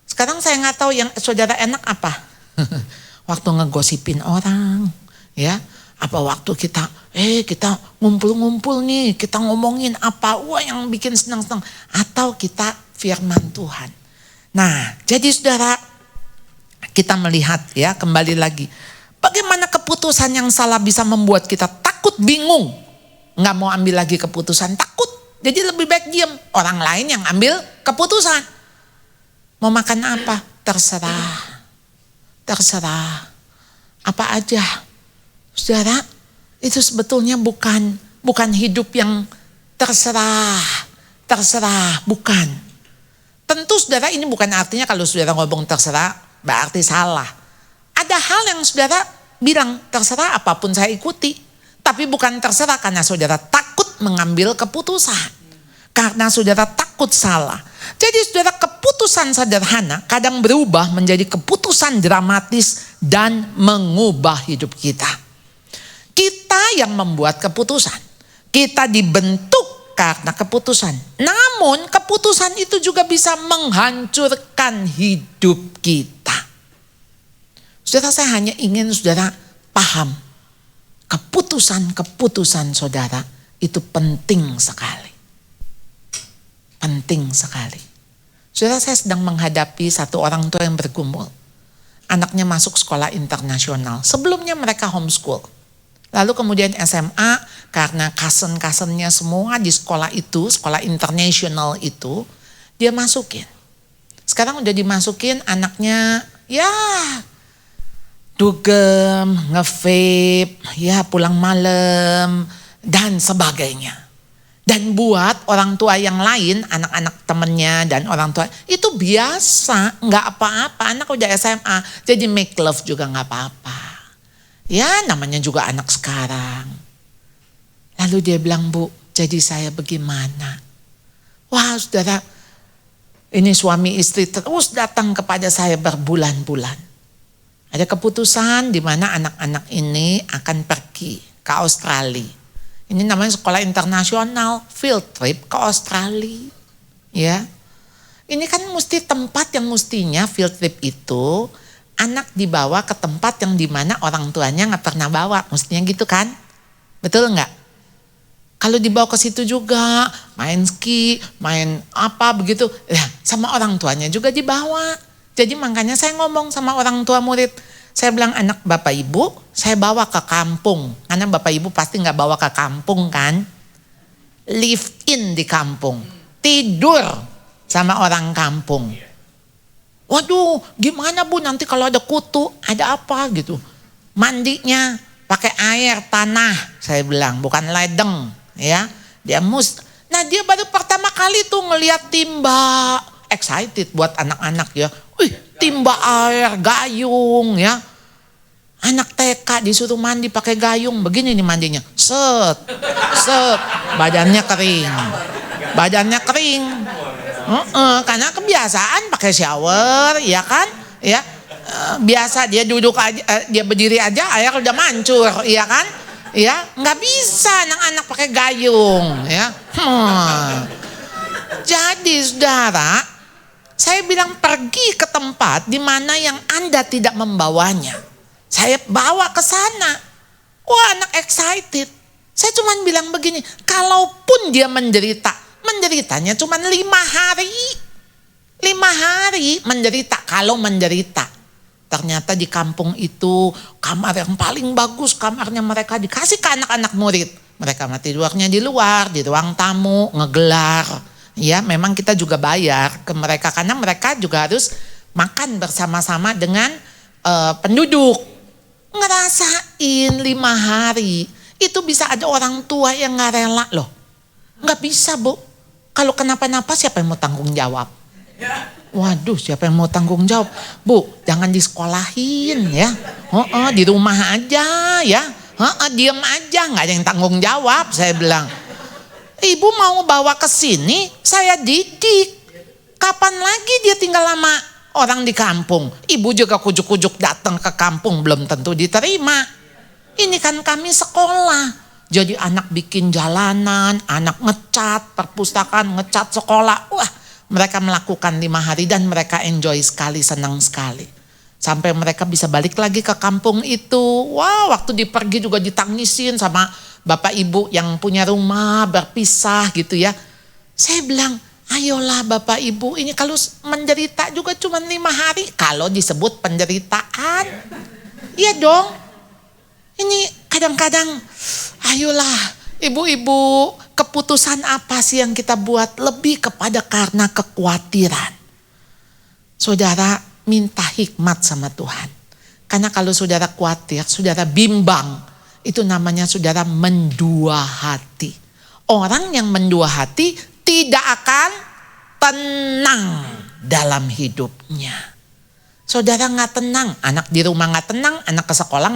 Sekarang saya nggak tahu yang saudara enak apa. Waktu ngegosipin orang, ya. Apa waktu kita ngumpul-ngumpul nih, kita ngomongin apa, wah yang bikin senang-senang. Atau kita firman Tuhan. Nah, jadi saudara, kita melihat ya kembali lagi. Bagaimana keputusan yang salah bisa membuat kita takut, bingung. Nggak mau ambil lagi keputusan, takut. Jadi lebih baik diam. Orang lain yang ambil keputusan. Mau makan apa? Terserah. Terserah. Apa aja. Saudara, itu sebetulnya bukan hidup yang terserah. Terserah, bukan. Tentu saudara ini bukan artinya kalau saudara ngomong terserah berarti salah. Ada hal yang saudara bilang terserah apapun saya ikuti. Tapi bukan terserah karena saudara takut mengambil keputusan. Karena saudara takut salah. Jadi saudara, keputusan sederhana kadang berubah menjadi keputusan dramatis dan mengubah hidup kita. Kita yang membuat keputusan. Kita dibentuk karena keputusan. Namun keputusan itu juga bisa menghancurkan hidup kita. Saudara, saya hanya ingin saudara paham. Keputusan-keputusan saudara itu penting sekali. Penting sekali. Saudara, saya sedang menghadapi satu orang tua yang bergumul. Anaknya masuk sekolah internasional. Sebelumnya mereka homeschool. Lalu kemudian SMA, karena cousin-cousinnya semua di sekolah itu, sekolah internasional itu, dia masukin. Sekarang udah dimasukin anaknya, ya dugem, nge-vape, ya pulang malam, dan sebagainya. Dan buat orang tua yang lain, anak-anak temennya dan orang tua, itu biasa, nggak apa-apa. Anak udah SMA, jadi make love juga nggak apa-apa. Ya namanya juga anak sekarang. Lalu dia bilang, Bu, jadi saya bagaimana? Wah saudara, ini suami istri terus datang kepada saya berbulan-bulan. Ada keputusan di mana anak-anak ini akan pergi ke Australia. Ini namanya sekolah internasional, field trip ke Australia. Ya. Ini kan mesti tempat yang mestinya field trip itu anak dibawa ke tempat yang dimana orang tuanya nggak pernah bawa. Mestinya gitu kan? Betul nggak? Kalau dibawa ke situ juga main ski, main apa begitu, ya sama orang tuanya juga dibawa. Jadi makanya saya ngomong sama orang tua murid. Saya bilang, anak bapak ibu saya bawa ke kampung. Karena bapak ibu pasti gak bawa ke kampung kan. Live in di kampung. Tidur sama orang kampung. Waduh gimana Bu nanti kalau ada kutu, ada apa gitu. Mandinya pakai air tanah. Saya bilang bukan ledeng ya. Dia Nah dia baru pertama kali tuh ngelihat timba. Excited buat anak-anak ya. Wih, timba air, gayung ya. Anak TK disuruh mandi pakai gayung. Begini nih mandinya. Set. Badannya kering. Karena kebiasaan pakai shower, ya kan? Ya. Biasa dia duduk aja, dia berdiri aja air udah mancur, ya kan? Ya, nggak bisa anak-anak pakai gayung, ya. Jadi saudara, saya bilang pergi ke tempat di mana yang Anda tidak membawanya. Saya bawa ke sana. Wah, anak excited. Saya cuma bilang begini, kalaupun dia menderitanya cuma 5 hari. 5 hari menderita, kalau menderita. Ternyata di kampung itu kamar yang paling bagus, kamarnya mereka dikasih ke anak-anak murid. Mereka tidurnya di luar, di ruang tamu, ngegelar. Ya, memang kita juga bayar ke mereka karena mereka juga harus makan bersama-sama dengan penduduk. Ngerasain 5 hari, itu bisa ada orang tua yang gak rela loh. Gak bisa Bu, kalau kenapa-napa siapa yang mau tanggung jawab? Waduh, siapa yang mau tanggung jawab? Bu, jangan disekolahin ya. Di rumah aja ya. Diem aja, gak ada yang tanggung jawab. Saya bilang, Ibu mau bawa ke sini, saya didik. Kapan lagi dia tinggal lama orang di kampung? Ibu juga kujuk-kujuk datang ke kampung belum tentu diterima. Ini kan kami sekolah. Jadi anak bikin jalanan, anak ngecat perpustakaan, ngecat sekolah. Wah, mereka melakukan 5 hari dan mereka enjoy sekali, senang sekali. Sampai mereka bisa balik lagi ke kampung itu. Wah, waktu dipergi juga ditangisin sama bapak ibu yang punya rumah berpisah gitu ya. Saya bilang, Ayolah Bapak Ibu, ini kalau menderita juga cuma 5 hari. Kalau disebut penderitaan. Iya dong. Ini kadang-kadang, ayolah ibu-ibu, keputusan apa sih yang kita buat lebih kepada karena kekhawatiran. Saudara minta hikmat sama Tuhan. Karena kalau saudara khawatir, saudara bimbang, itu namanya saudara mendua hati. Orang yang mendua hati tidak akan tenang dalam hidupnya. Saudara gak tenang, anak di rumah gak tenang, anak ke sekolah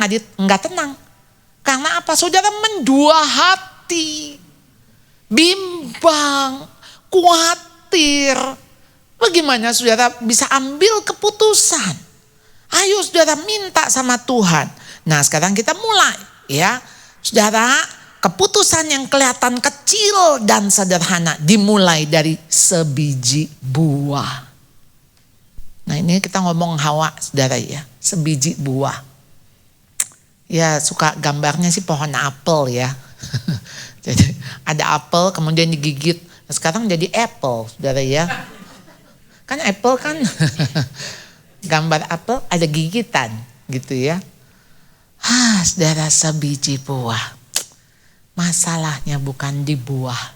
gak tenang. Karena apa? Saudara mendua hati, bimbang, khawatir. Bagaimana saudara bisa ambil keputusan? Ayo saudara minta sama Tuhan. Nah sekarang kita mulai ya. Saudara, keputusan yang kelihatan kecil dan sederhana dimulai dari sebiji buah. Nah ini kita ngomong Hawa saudara ya, sebiji buah. Ya suka gambarnya sih pohon apel ya. Jadi ada apel kemudian digigit, sekarang jadi apple saudara ya. Kan apple kan gambar apel ada gigitan gitu ya. Saudara, sebiji buah. Masalahnya bukan di buah,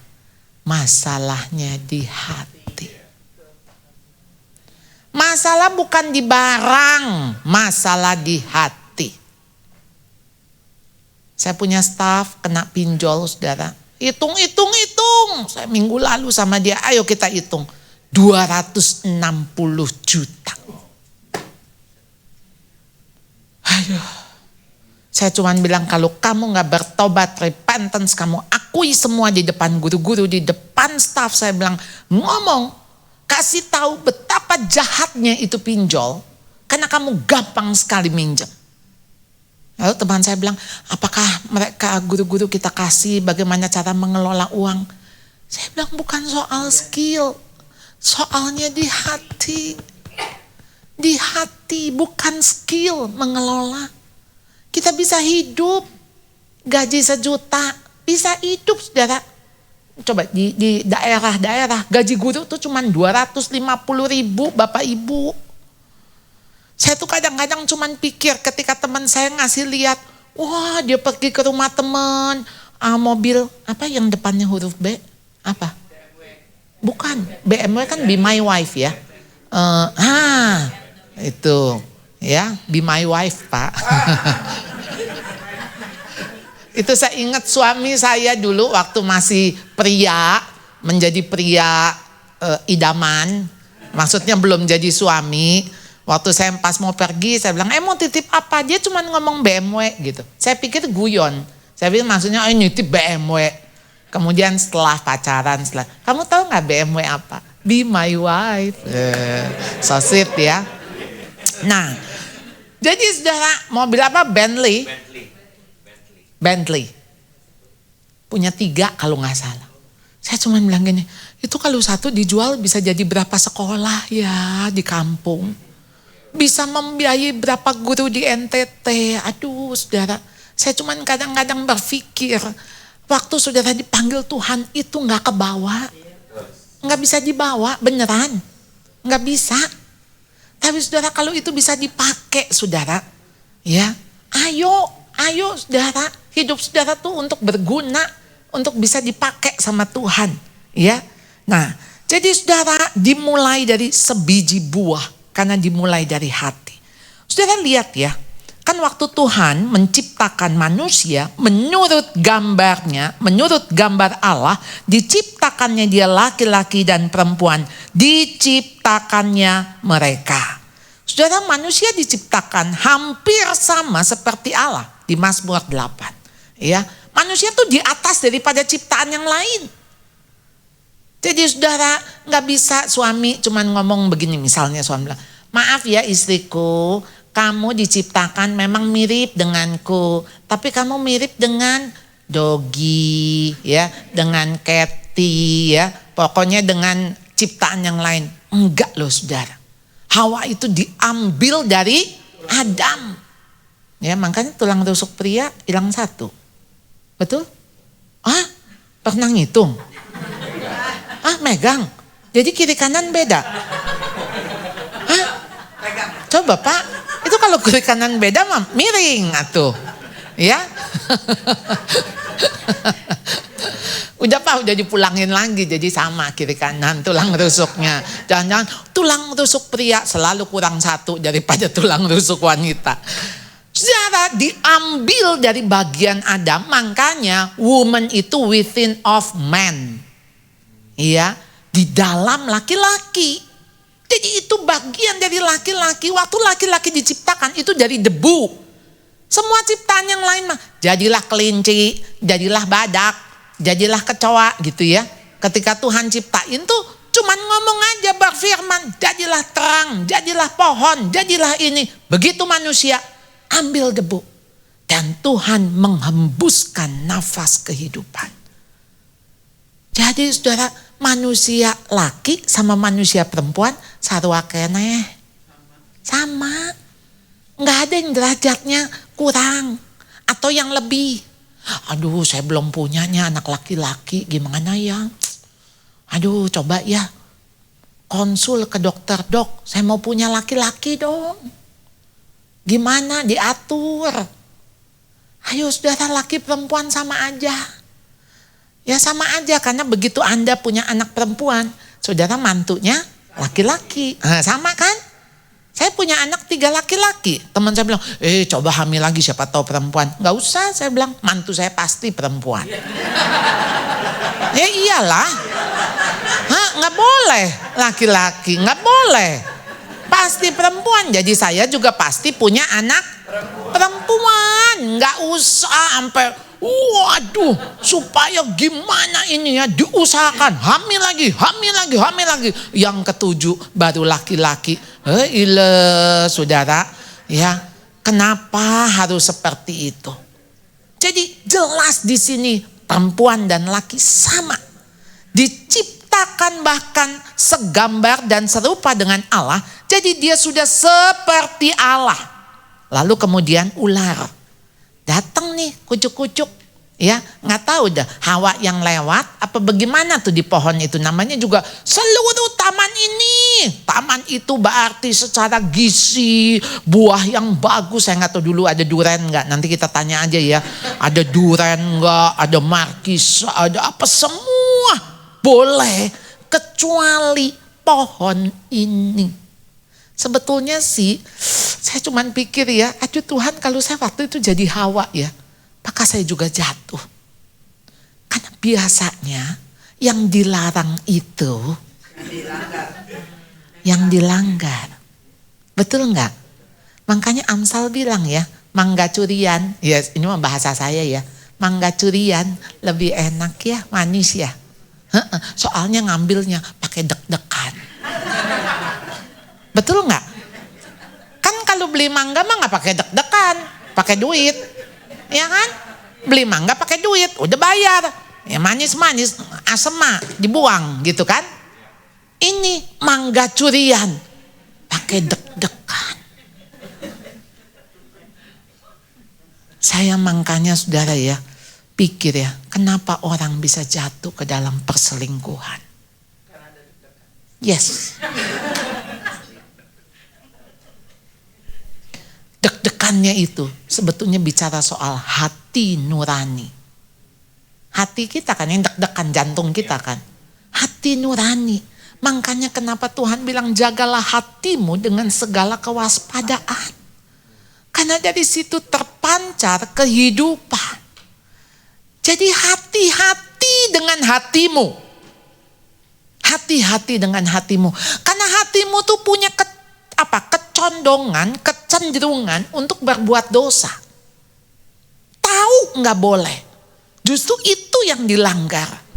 masalahnya di hati. Masalah bukan di barang, masalah di hati. Saya punya staf kena pinjol saudara. Hitung. Saya minggu lalu sama dia, ayo kita hitung. 260 juta. Aduh. Saya cuma bilang kalau kamu gak bertobat, repentance, kamu akui semua di depan guru-guru, di depan staff, saya bilang ngomong, kasih tahu betapa jahatnya itu pinjol, karena kamu gampang sekali minjem. Lalu teman saya bilang, apakah mereka guru-guru kita kasih bagaimana cara mengelola uang? Saya bilang bukan soal skill, soalnya di hati. Di hati, bukan skill mengelola. Kita bisa hidup, gaji 1 juta, bisa hidup saudara. Coba di daerah-daerah, gaji guru tuh cuma 250.000 Bapak Ibu. Saya tuh kadang-kadang cuma pikir ketika teman saya ngasih lihat, wah dia pergi ke rumah teman, mobil, apa yang depannya huruf B? Apa? Bukan, BMW kan Be My Wife ya. Itu. Ya, Be My Wife Pak. Itu saya ingat suami saya dulu waktu masih pria, menjadi pria idaman. Maksudnya belum jadi suami. Waktu saya pas mau pergi, saya bilang, mau titip apa? Dia cuma ngomong BMW gitu. Saya pikir guyon. Saya pikir maksudnya, nitip BMW. Kemudian setelah pacaran, kamu tahu gak BMW apa? Be My Wife. So sweet ya. Nah, jadi saudara, mobil apa? Bentley. Punya 3 kalau gak salah. Saya cuma bilang gini, itu kalau 1 dijual bisa jadi berapa sekolah ya di kampung. Bisa membiayai berapa guru di NTT. Aduh saudara, saya cuma kadang-kadang berpikir, waktu saudara dipanggil Tuhan itu gak kebawa. Gak bisa dibawa, beneran. Gak bisa. Tapi saudara kalau itu bisa dipakai saudara, ya ayo saudara, hidup saudara tuh untuk berguna, untuk bisa dipakai sama Tuhan, ya. Nah, jadi saudara dimulai dari sebiji buah, karena dimulai dari hati. Saudara lihat ya, kan waktu Tuhan menciptakan manusia menurut gambarnya, menurut gambar Allah, diciptakannya dia laki-laki dan perempuan, diciptakannya mereka. Saudara, manusia diciptakan hampir sama seperti Allah di Mazmur 8. Ya, manusia tuh di atas daripada ciptaan yang lain. Jadi saudara, nggak bisa suami cuman ngomong begini, misalnya suami bilang, maaf ya istriku, kamu diciptakan memang mirip denganku, tapi kamu mirip dengan Dogi, ya, dengan Cathy, ya, pokoknya dengan ciptaan yang lain. Enggak loh saudara. Hawa itu diambil dari Adam. Ya, makanya tulang rusuk pria hilang 1. Betul? Pernah ngitung? Megang? Jadi kiri kanan beda. Hah? Coba Pak, itu kalau kiri kanan beda mah miring atuh. Ya. Udah Pak, udah dipulangin lagi jadi sama kiri kanan tulang rusuknya. Jangan-jangan tulang rusuk pria selalu kurang satu daripada tulang rusuk wanita. Saudara, diambil dari bagian Adam, makanya woman itu within of man. Iya, di dalam laki-laki. Jadi itu bagian dari laki-laki. Waktu laki-laki diciptakan itu dari debu. Semua ciptaan yang lain mah, jadilah kelinci, jadilah badak, jadilah kecoa gitu ya. Ketika Tuhan ciptain tuh cuman ngomong aja, berfirman, jadilah terang, jadilah pohon, jadilah ini. Begitu manusia ambil debu dan Tuhan menghembuskan nafas kehidupan. Jadi saudara, manusia laki sama manusia perempuan sarua keneh. Sama. Nggak ada yang derajatnya kurang atau yang lebih. Aduh, saya belum punyanya anak laki-laki, gimana ya? Aduh, coba ya konsul ke dokter, dok, saya mau punya laki-laki dong. Gimana diatur? Ayo saudara, laki perempuan sama aja. Ya sama aja, karena begitu Anda punya anak perempuan, saudara mantunya laki-laki. Nah, sama kan? Saya punya anak 3 laki-laki. Teman saya bilang, coba hamil lagi siapa tahu perempuan. Gak usah, saya bilang, mantu saya pasti perempuan. Ya iyalah. Hah, gak boleh laki-laki, gak boleh. Pasti perempuan, jadi saya juga pasti punya anak perempuan. Gak usah sampai, waduh, supaya gimana ini ya, diusahakan. Hamil lagi. Yang ke-7 baru laki-laki. Saudara, ya, kenapa harus seperti itu? Jadi jelas di sini perempuan dan laki sama. Diciptakan bahkan segambar dan serupa dengan Allah. Jadi dia sudah seperti Allah. Lalu kemudian ular. Datang nih kucuk-kucuk. Ya, nggak tahu dah Hawa yang lewat apa bagaimana tuh di pohon itu, namanya juga seluruh taman ini. Taman itu berarti secara gizi buah yang bagus. Saya nggak tahu dulu ada duren nggak, nanti kita tanya aja ya. Ada duren nggak, ada markis, ada apa, semua boleh kecuali pohon ini. Sebetulnya sih saya cuman pikir ya, aduh Tuhan, kalau saya waktu itu jadi Hawa ya, maka saya juga jatuh. Karena biasanya yang dilarang itu yang dilanggar. Betul enggak? Makanya Amsal bilang ya, mangga curian, ya ini mah bahasa saya ya, mangga curian lebih enak ya, manis ya. Soalnya ngambilnya pakai deg-degan. Betul enggak? Kan kalau beli mangga mah nggak pakai deg-degan, pakai duit. Ya kan? Beli mangga pakai duit, udah bayar. Ya manis-manis, asem mah dibuang gitu kan. Ini mangga curian, pakai deg-degan. Saya makanya saudara ya, pikir ya, kenapa orang bisa jatuh ke dalam perselingkuhan? Yes. Deg-degannya itu sebetulnya bicara soal hati nurani. Hati kita kan yang deg-degan, jantung kita kan. Hati nurani. Makanya kenapa Tuhan bilang jagalah hatimu dengan segala kewaspadaan. Karena dari situ terpancar kehidupan. Jadi hati-hati dengan hatimu. Hati-hati dengan hatimu. Karena hatimu tuh punya kecondongan, kecenderungan untuk berbuat dosa. Tahu nggak boleh. Justru itu yang dilanggar.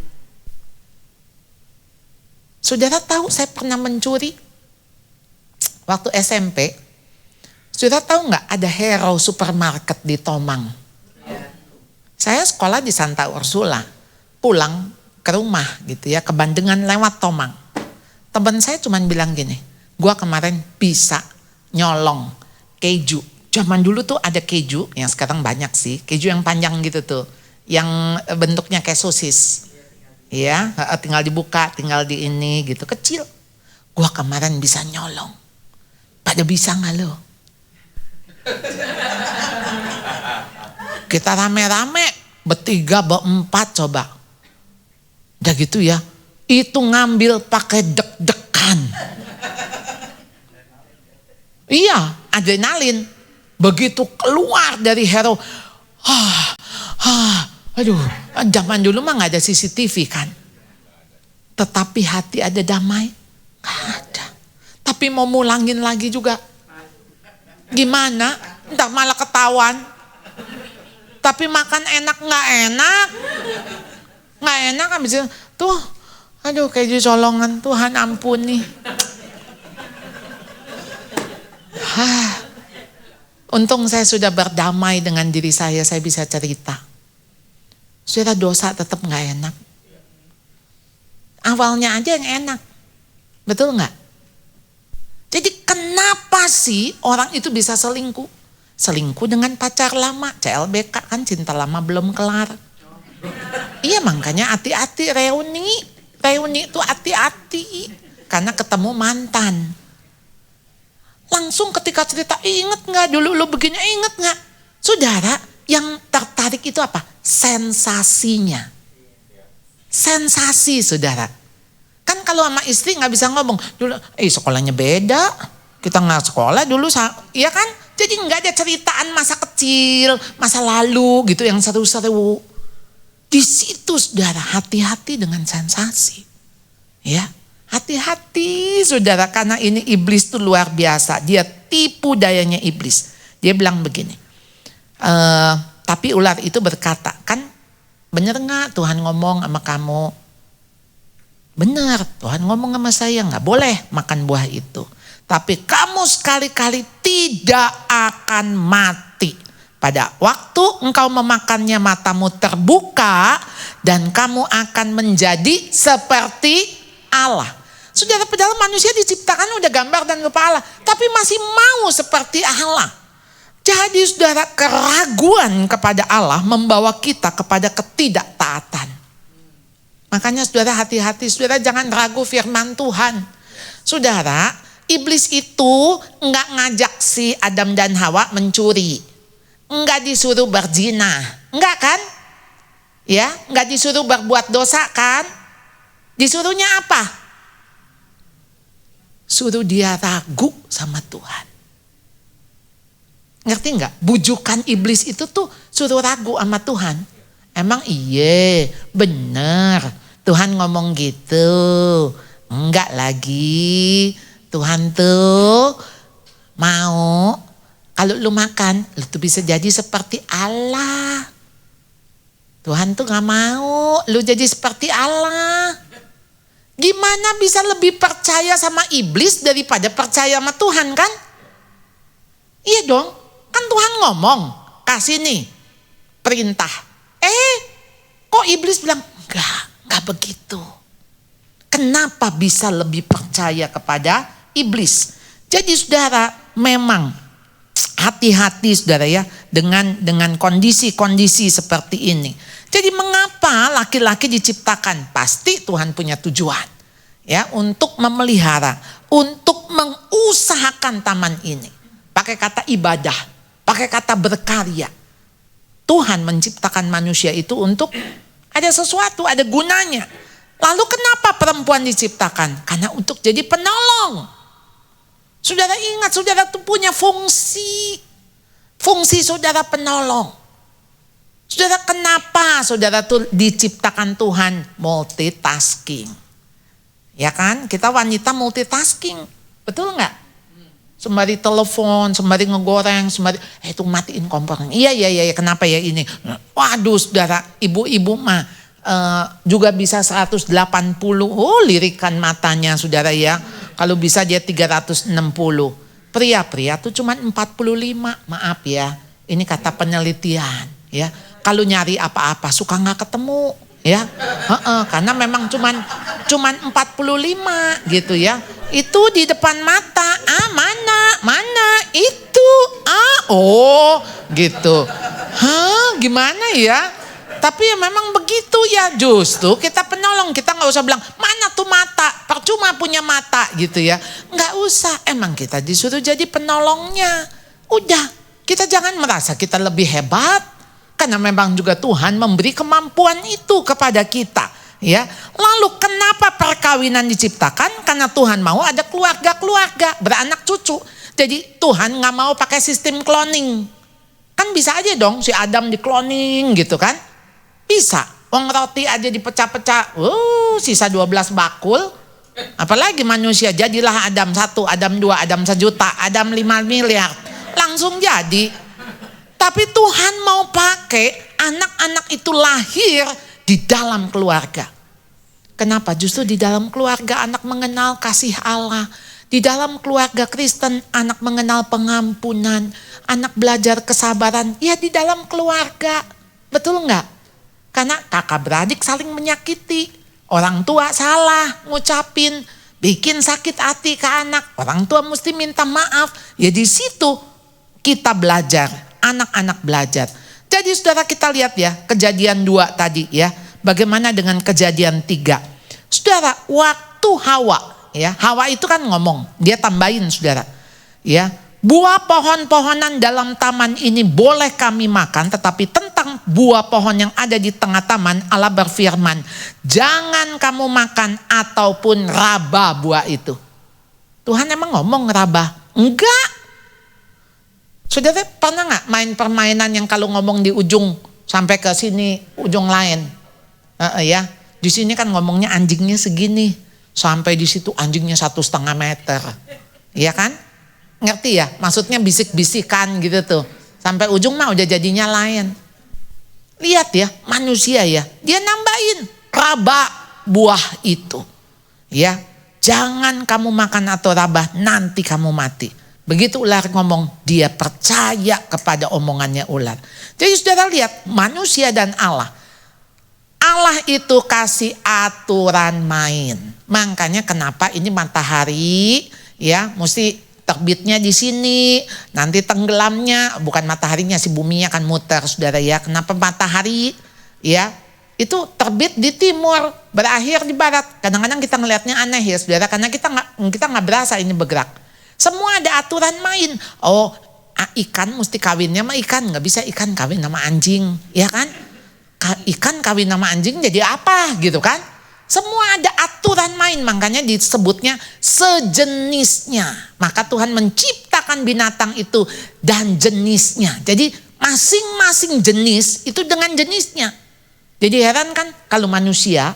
Saudara tahu saya pernah mencuri waktu SMP. Saudara tahu nggak ada Hero supermarket di Tomang? Saya sekolah di Santa Ursula, pulang ke rumah gitu ya, ke Bandengan lewat Tomang. Teman saya cuma bilang gini, gua kemarin bisa nyolong keju. Zaman dulu tuh ada keju, yang sekarang banyak sih, keju yang panjang gitu tuh, yang bentuknya kayak sosis. Ya, tinggal dibuka, tinggal di ini gitu, kecil. Gua kemarin bisa nyolong. Pada bisa nggak lo? Kita rame-rame, bertiga, berempat coba. Udah gitu ya, itu ngambil pakai deg-degan. Iya, adrenalin. Begitu keluar dari hero, aduh, zaman dulu mah nggak ada CCTV kan. Tetapi hati ada damai? Nggak ada. Tapi mau mulangin lagi juga. Gimana? Entah malah ketahuan. Tapi makan enak nggak enak? Nggak enak kan bisa tuh. Aduh, keju colongan, Tuhan ampuni. Untung saya sudah berdamai dengan diri saya bisa cerita. Saudara, dosa tetap nggak enak. Awalnya aja yang enak. Betul nggak? Jadi kenapa sih orang itu bisa selingkuh? Selingkuh dengan pacar lama, CLBK kan, cinta lama belum kelar. Iya, makanya hati-hati reuni. Reuni itu hati-hati. Karena ketemu mantan. Langsung ketika cerita, inget gak dulu lo begini, inget gak? Saudara, yang tertarik itu apa? Sensasinya. Sensasi, saudara. Kan kalau sama istri gak bisa ngomong, dulu sekolahnya beda, kita gak sekolah dulu, iya kan? Jadi gak ada ceritaan masa kecil, masa lalu gitu yang seru-seru. Di situ saudara, hati-hati dengan sensasi. Ya. Hati-hati saudara, karena ini iblis itu luar biasa. Dia tipu dayanya iblis. Dia bilang begini, tapi ular itu berkata, kan bener gak Tuhan ngomong sama kamu? Bener, Tuhan ngomong sama saya, gak boleh makan buah itu. Tapi kamu sekali-kali tidak akan mati. Pada waktu engkau memakannya matamu terbuka dan kamu akan menjadi seperti Allah. Saudara, padahal manusia diciptakan udah gambar dan rupa Allah, tapi masih mau seperti Allah. Jadi saudara, keraguan kepada Allah membawa kita kepada ketidaktaatan. Makanya saudara, hati-hati, saudara jangan ragu firman Tuhan. Saudara, iblis itu enggak ngajak si Adam dan Hawa mencuri. Enggak disuruh berzina, enggak kan? Ya, enggak disuruh berbuat dosa kan? Disuruhnya apa? Suruh dia ragu sama Tuhan. Ngerti enggak? Bujukan iblis itu tuh suruh ragu sama Tuhan. Emang iya, bener Tuhan ngomong gitu? Enggak lagi. Tuhan tuh mau kalau lu makan, lu tuh bisa jadi seperti Allah. Tuhan tuh gak mau lu jadi seperti Allah. Gimana bisa lebih percaya sama iblis daripada percaya sama Tuhan kan? Iya dong, kan Tuhan ngomong, kasih nih perintah. Kok iblis bilang, enggak begitu. Kenapa bisa lebih percaya kepada iblis? Jadi saudara, memang hati-hati saudara ya dengan kondisi-kondisi seperti ini. Jadi mengapa laki-laki diciptakan? Pasti Tuhan punya tujuan ya, untuk memelihara, untuk mengusahakan taman ini. Pakai kata ibadah, pakai kata berkarya. Tuhan menciptakan manusia itu untuk ada sesuatu, ada gunanya. Lalu kenapa perempuan diciptakan? Karena untuk jadi penolong. Saudara ingat, saudara itu punya fungsi. Fungsi saudara penolong. Saudara, kenapa saudara tuh diciptakan Tuhan? Multitasking. Ya kan? Kita wanita multitasking. Betul nggak? Sembari telepon, sembari ngegoreng, sembari itu matiin kompor. Iya, kenapa ya ini? Waduh saudara, ibu-ibu mah juga bisa 180. Oh, lirikan matanya saudara ya. Kalau bisa dia 360. Pria-pria tuh cuma 45. Maaf ya. Ini kata penelitian ya. Kalau nyari apa-apa suka nggak ketemu ya. Karena memang cuman 45 gitu ya. Itu di depan mata. Mana itu. Oh gitu. Gimana ya? tapi ya memang begitu ya. Justru kita penolong, kita nggak usah bilang mana tuh mata, percuma punya mata gitu ya. Nggak usah, emang kita disuruh jadi penolongnya. Udah, kita jangan merasa kita lebih hebat, karena memang juga Tuhan memberi kemampuan itu kepada kita. Ya, lalu kenapa perkawinan diciptakan? Karena Tuhan mau ada keluarga-keluarga, beranak cucu. Jadi Tuhan nggak mau pakai sistem cloning. Kan bisa aja dong si Adam di cloning gitu kan? Bisa. Wong roti aja dipecah-pecah. Sisa 12 bakul. Apalagi manusia, jadilah Adam 1, Adam 2, Adam 1 juta, Adam 5 miliar. Langsung jadi. Tapi Tuhan mau pakai anak-anak itu lahir di dalam keluarga. Kenapa? Justru di dalam keluarga anak mengenal kasih Allah. Di dalam keluarga Kristen anak mengenal pengampunan. Anak belajar kesabaran. Ya di dalam keluarga. Betul enggak? Karena kakak beradik saling menyakiti. Orang tua salah ngucapin. Bikin sakit hati ke anak. Orang tua mesti minta maaf. Ya di situ kita belajar. Anak-anak belajar. Jadi saudara kita lihat ya. Kejadian 2 tadi ya. Bagaimana dengan kejadian 3? Saudara, waktu Hawa, ya Hawa itu kan ngomong, dia tambahin saudara, ya buah pohon-pohonan dalam taman ini boleh kami makan, tetapi tentang buah pohon yang ada di tengah taman Allah berfirman, jangan kamu makan ataupun raba buah itu. Tuhan emang ngomong raba? Enggak. Saudara pernah nggak main permainan yang kalau ngomong di ujung sampai ke sini ujung lain? Ya, di sini kan ngomongnya anjingnya segini, sampai di situ anjingnya 1,5 meter, ya kan? Ngerti ya? Maksudnya bisik-bisikan gitu tuh, sampai ujung mah udah jadinya lain. Lihat ya, manusia ya, dia nambahin raba buah itu, ya jangan kamu makan atau raba, nanti kamu mati. Begitu ular ngomong, dia percaya kepada omongannya ular. Jadi saudara lihat, manusia dan Allah itu kasih aturan main. Makanya kenapa ini matahari ya mesti terbitnya di sini, nanti tenggelamnya bukan mataharinya, si buminya kan muter saudara ya. Kenapa matahari ya itu terbit di timur, berakhir di barat. Kadang-kadang kita ngelihatnya aneh ya saudara, karena kita nggak berasa ini bergerak. Semua ada aturan main. Oh, ikan mesti kawinnya sama ikan, nggak bisa ikan kawin sama anjing, ya kan? Ikan kawin sama anjing jadi apa gitu kan? Semua ada aturan main, makanya disebutnya sejenisnya. Maka Tuhan menciptakan binatang itu dan jenisnya. Jadi masing-masing jenis itu dengan jenisnya. Jadi heran kan kalau manusia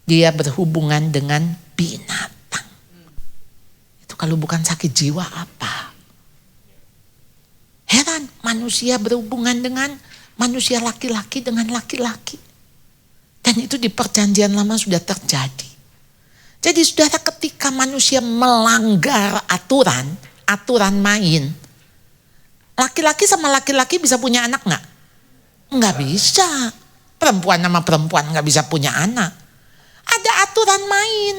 dia berhubungan dengan binatang. Itu kalau bukan sakit jiwa apa? Heran manusia berhubungan dengan manusia laki-laki dengan laki-laki. Dan itu di perjanjian lama sudah terjadi. Jadi saudara ketika manusia melanggar aturan main. Laki-laki sama laki-laki bisa punya anak gak? Nggak bisa. Perempuan sama perempuan nggak bisa punya anak. Ada aturan main.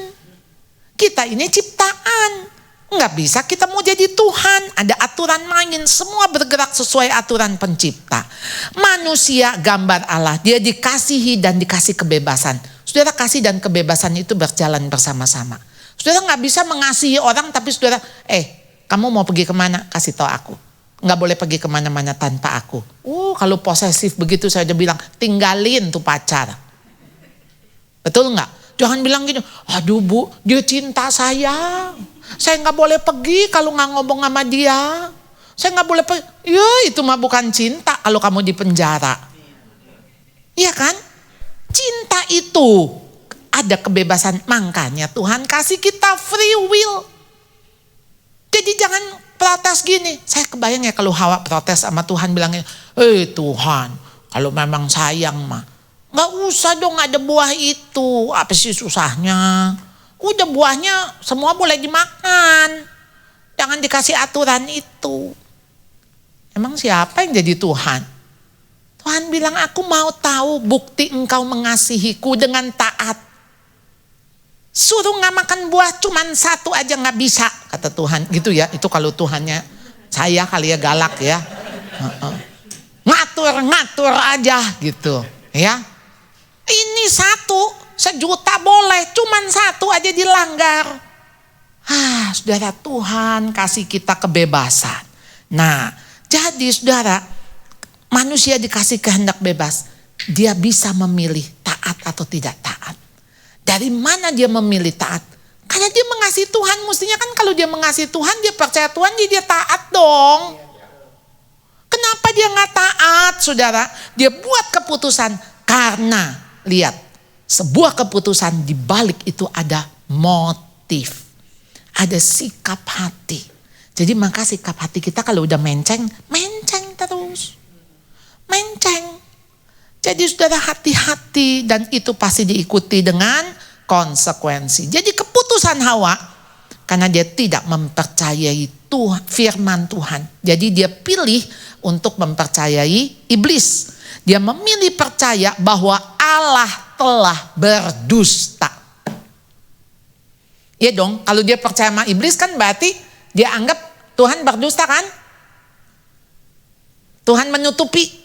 Kita ini ciptaan. Nggak bisa kita mau jadi Tuhan. Ada aturan main. Semua bergerak sesuai aturan pencipta. Manusia gambar Allah. Dia dikasihi dan dikasih kebebasan. Saudara, kasih dan kebebasan itu berjalan bersama-sama. Saudara nggak bisa mengasihi orang tapi saudara, kamu mau pergi kemana? Kasih tahu aku. Nggak boleh pergi kemana-mana tanpa aku. Kalau posesif begitu saya udah bilang, tinggalin tuh pacar. Betul nggak? Jangan bilang gini, aduh bu, dia cinta saya nggak boleh pergi kalau nggak ngomong sama dia. Saya nggak boleh pergi. Ya itu mah bukan cinta kalau kamu di penjara. Iya kan? Cinta itu ada kebebasan. Makanya Tuhan kasih kita free will. Jadi jangan protes gini. Saya kebayang ya kalau Hawa protes sama Tuhan bilangnya, Tuhan kalau memang sayang mah nggak usah dong ada buah itu. Apa sih susahnya? Udah buahnya semua boleh dimakan. Jangan dikasih aturan itu. Emang siapa yang jadi Tuhan? Tuhan bilang aku mau tahu bukti engkau mengasihiku dengan taat. Suruh nggak makan buah cuman satu aja nggak bisa kata Tuhan gitu ya. Itu kalau Tuhannya saya kali ya galak ya. Ngatur ngatur-ngatur aja gitu ya. Ini 1 juta boleh, cuman 1 aja dilanggar. Saudara, Tuhan kasih kita kebebasan. Nah, jadi saudara, manusia dikasih kehendak bebas. Dia bisa memilih taat atau tidak taat. Dari mana dia memilih taat? Karena dia mengasihi Tuhan. Mestinya kan kalau dia mengasihi Tuhan, dia percaya Tuhan, jadi dia taat dong. Kenapa dia gak taat, saudara? Dia buat keputusan karena, lihat, sebuah keputusan di balik itu ada motif. Ada sikap hati. Jadi maka sikap hati kita kalau udah menceng terus. Menceng. Jadi saudara, hati-hati, dan itu pasti diikuti dengan konsekuensi. Jadi keputusan Hawa, karena dia tidak mempercayai Tuhan, firman Tuhan. Jadi dia pilih untuk mempercayai iblis. Dia memilih percaya bahwa Allah telah berdusta. Ya dong, kalau dia percaya sama iblis kan berarti dia anggap Tuhan berdusta kan? Tuhan menutupi.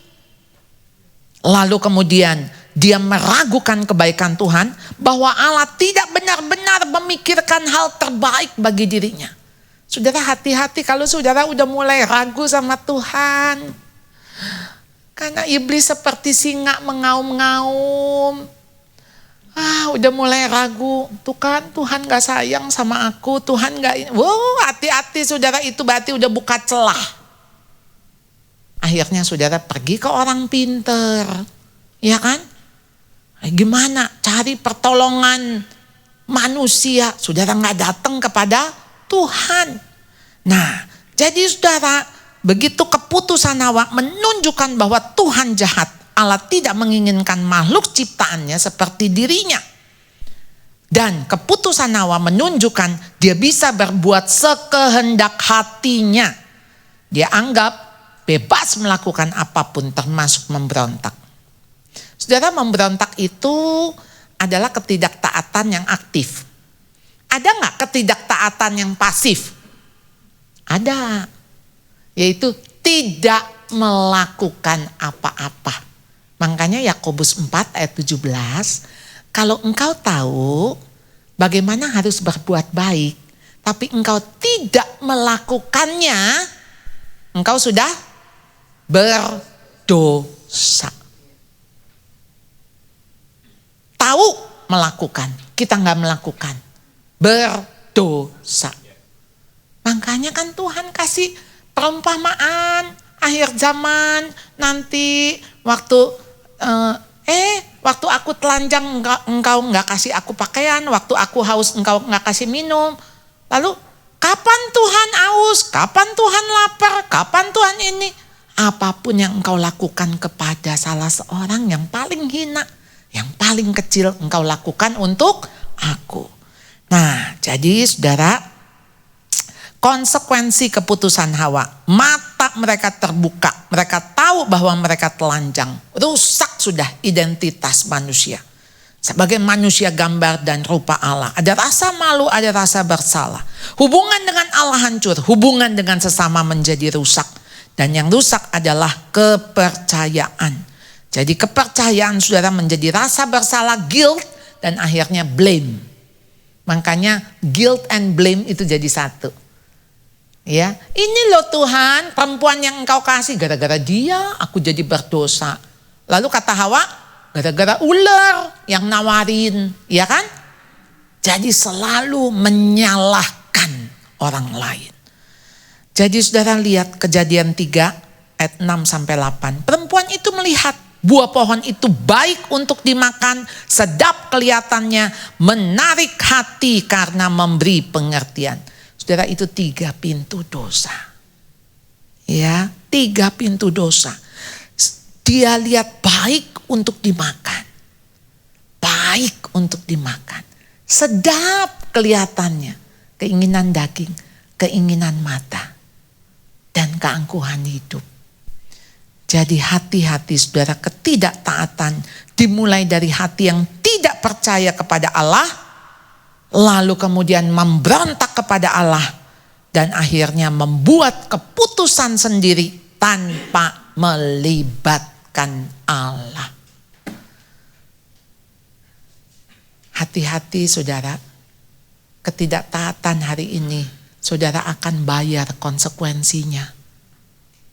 Lalu kemudian dia meragukan kebaikan Tuhan, bahwa Allah tidak benar-benar memikirkan hal terbaik bagi dirinya. Saudara, hati-hati kalau saudara udah mulai ragu sama Tuhan. Karena iblis seperti singa mengaum-ngaum. Udah mulai ragu, tuh kan Tuhan gak sayang sama aku, Tuhan gak ini. Hati-hati saudara, itu berarti udah buka celah. Akhirnya saudara pergi ke orang pinter, ya kan? Gimana cari pertolongan manusia, saudara gak datang kepada Tuhan. Nah, jadi saudara, begitu keputusan Hawa menunjukkan bahwa Tuhan jahat, Allah tidak menginginkan makhluk ciptaannya seperti dirinya. Dan keputusan Hawa menunjukkan dia bisa berbuat sekehendak hatinya. Dia anggap bebas melakukan apapun termasuk memberontak. Saudara, memberontak itu adalah ketidaktaatan yang aktif. Ada gak ketidaktaatan yang pasif? Ada. Yaitu tidak melakukan apa-apa. Makanya Yakobus 4 ayat 17, kalau engkau tahu bagaimana harus berbuat baik, tapi engkau tidak melakukannya, engkau sudah berdosa. Tahu melakukan, kita nggak melakukan, berdosa. Makanya kan Tuhan kasih perumpamaan akhir zaman nanti waktu waktu aku telanjang engkau nggak kasih aku pakaian, waktu aku haus engkau nggak kasih minum. Lalu kapan Tuhan haus, kapan Tuhan lapar, kapan Tuhan ini? Apapun yang engkau lakukan kepada salah seorang yang paling hina, yang paling kecil, engkau lakukan untuk aku. Nah, jadi saudara, konsekuensi keputusan Hawa, mata mereka terbuka, mereka tahu bahwa mereka telanjang, rusak sudah identitas manusia. Sebagai manusia gambar dan rupa Allah, ada rasa malu, ada rasa bersalah. Hubungan dengan Allah hancur, hubungan dengan sesama menjadi rusak. Dan yang rusak adalah kepercayaan. Jadi kepercayaan saudara menjadi rasa bersalah, guilt, dan akhirnya blame. Makanya guilt and blame itu jadi satu. Ya, ini loh Tuhan, perempuan yang engkau kasih, gara-gara dia aku jadi berdosa. Lalu kata Hawa, gara-gara ular yang nawarin, ya kan? Jadi selalu menyalahkan orang lain. Jadi saudara lihat Kejadian 3 ayat 6-8. Perempuan itu melihat buah pohon itu baik untuk dimakan, sedap kelihatannya, menarik hati karena memberi pengertian. Saudara, itu 3 pintu dosa. Ya, 3 pintu dosa. Dia lihat baik untuk dimakan. Baik untuk dimakan. Sedap kelihatannya. Keinginan daging, keinginan mata, dan keangkuhan hidup. Jadi hati-hati saudara, ketidaktaatan dimulai dari hati yang tidak percaya kepada Allah, lalu kemudian memberontak kepada Allah, dan akhirnya membuat keputusan sendiri tanpa melibatkan Allah. Hati-hati saudara, ketidaktaatan hari ini saudara akan bayar konsekuensinya.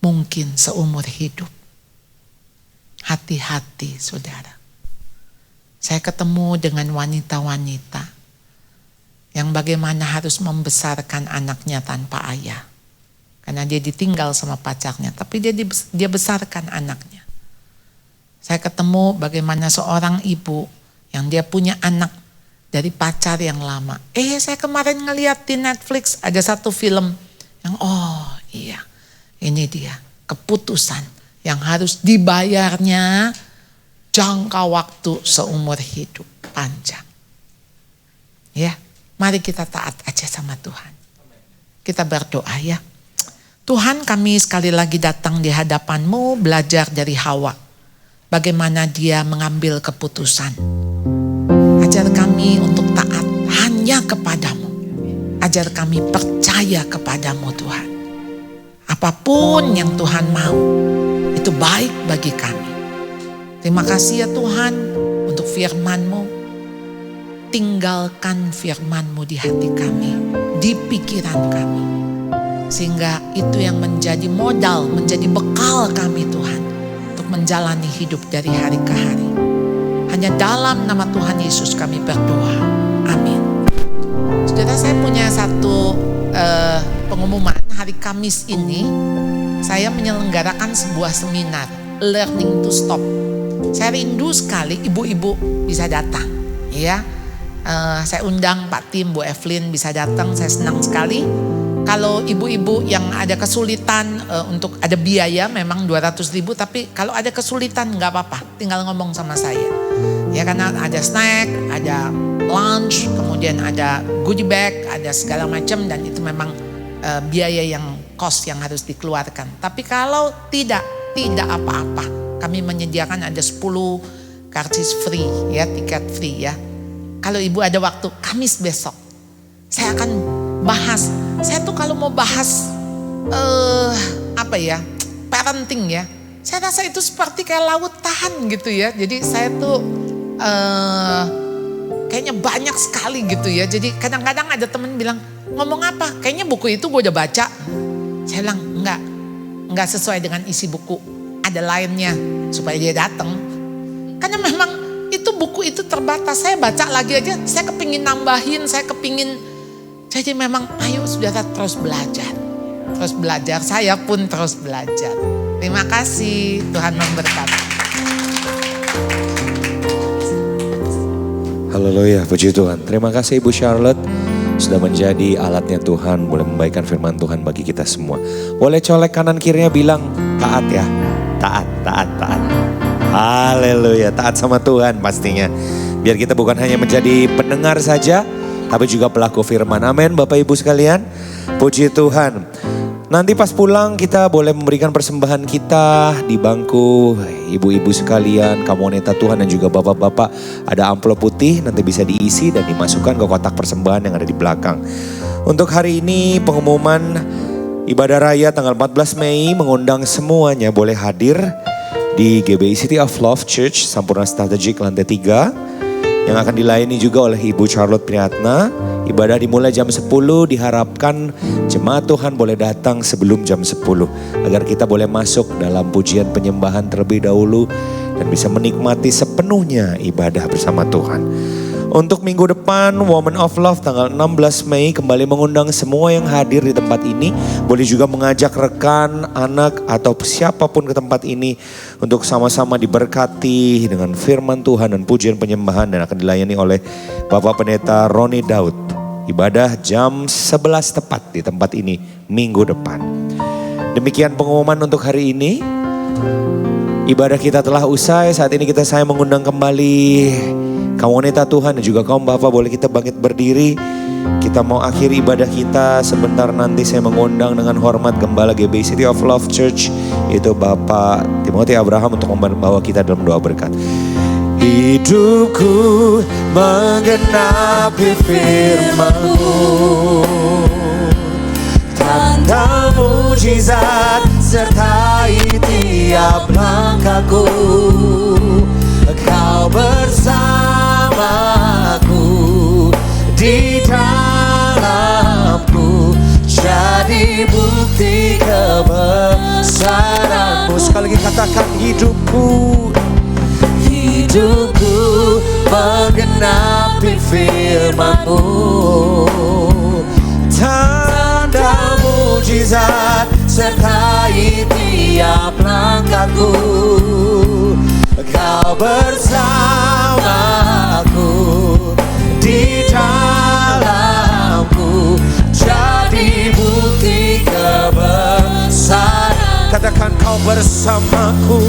Mungkin seumur hidup. Hati-hati saudara. Saya ketemu dengan wanita-wanita yang bagaimana harus membesarkan anaknya tanpa ayah. Karena dia ditinggal sama pacarnya, tapi dia besarkan anaknya. Saya ketemu bagaimana seorang ibu yang dia punya anak dari pacar yang lama. Saya kemarin ngeliat di Netflix ada satu film yang iya, ini dia keputusan yang harus dibayarnya jangka waktu seumur hidup panjang. Ya, mari kita taat aja sama Tuhan. Kita berdoa ya. Tuhan, kami sekali lagi datang di hadapan-Mu belajar dari Hawa. Bagaimana dia mengambil keputusan. Ajar kami untuk taat hanya kepadamu. Ajar kami percaya kepadamu Tuhan. Apapun yang Tuhan mau, itu baik bagi kami. Terima kasih ya Tuhan untuk firman-Mu. Tinggalkan firman-Mu di hati kami, di pikiran kami. Sehingga itu yang menjadi modal, menjadi bekal kami Tuhan. Untuk menjalani hidup dari hari ke hari. Hanya dalam nama Tuhan Yesus kami berdoa. Amin. Saudara, saya punya satu pengumuman. Hari Kamis ini saya menyelenggarakan sebuah seminar Learning to Stop. Saya rindu sekali ibu-ibu bisa datang. Ya, saya undang Pak Tim, Bu Evelyn bisa datang. Saya senang sekali. Kalau ibu-ibu yang ada kesulitan untuk ada biaya memang 200.000, tapi kalau ada kesulitan nggak apa-apa, tinggal ngomong sama saya. Ya, karena ada snack, ada lunch, kemudian ada goodie bag, ada segala macam, dan itu memang biaya yang cost yang harus dikeluarkan. Tapi kalau tidak apa-apa, kami menyediakan ada 10 karcis free ya, tiket free ya. Kalau ibu ada waktu Kamis besok, saya akan bahas. Saya tuh kalau mau bahas parenting ya, saya rasa itu seperti kayak lautan gitu ya. Jadi saya tuh kayaknya banyak sekali gitu ya. Jadi kadang-kadang ada temen bilang, ngomong apa? Kayaknya buku itu gue udah baca. Saya bilang enggak sesuai dengan isi buku. Ada lainnya supaya dia datang. Karena memang itu buku itu terbatas. Saya baca lagi aja, saya kepingin nambahin, jadi memang ayo saudara terus belajar. Terus belajar, saya pun terus belajar. Terima kasih, Tuhan memberkati. Haleluya, puji Tuhan. Terima kasih Ibu Charlotte sudah menjadi alatnya Tuhan, boleh membagikan firman Tuhan bagi kita semua. Boleh colek kanan kirinya bilang taat ya. Taat. Haleluya, taat sama Tuhan pastinya. Biar kita bukan hanya menjadi pendengar saja, tapi juga pelaku firman. Amin Bapak Ibu sekalian. Puji Tuhan. Nanti pas pulang kita boleh memberikan persembahan kita di bangku. Ibu-ibu sekalian, kamu wanita Tuhan dan juga bapak-bapak. Ada amplop putih, nanti bisa diisi dan dimasukkan ke kotak persembahan yang ada di belakang. Untuk hari ini pengumuman ibadah raya tanggal 14 Mei mengundang semuanya boleh hadir di GBI City of Love Church Sampurna Strategik lantai 3. Yang akan dilayani juga oleh Ibu Charlotte Priatna. Ibadah dimulai jam 10, diharapkan jemaat Tuhan boleh datang sebelum jam 10. Agar kita boleh masuk dalam pujian penyembahan terlebih dahulu. Dan bisa menikmati sepenuhnya ibadah bersama Tuhan. Untuk minggu depan Woman of Love tanggal 16 Mei kembali mengundang semua yang hadir di tempat ini. Boleh juga mengajak rekan, anak atau siapapun ke tempat ini untuk sama-sama diberkati dengan firman Tuhan dan pujian penyembahan, dan akan dilayani oleh Bapak Pendeta Roni Daud. Ibadah jam 11 tepat di tempat ini minggu depan. Demikian pengumuman untuk hari ini. Ibadah kita telah usai. Saat ini saya mengundang kembali kaum wanita Tuhan dan juga kaum bapak, boleh kita bangkit berdiri. Kita mau akhiri ibadah kita. Sebentar nanti saya mengundang dengan hormat Gembala GBI City of Love Church, yaitu Bapak Timothy Abraham, untuk membawa kita dalam doa berkat. Hidupku menggenapi firman-Mu, tanda mujizat sertai tiap bersamaku, Kau bersamaku, di dalamku, jadi bukti kebesaran-Mu. Sekali lagi katakan, hidupku, hidupku menggenapi firman-Mu. Tanda mujizat sertai tiap langkahku, Kau bersamaku, di dalamku, jadi bukti kebesaran. Katakan, Kau bersamaku,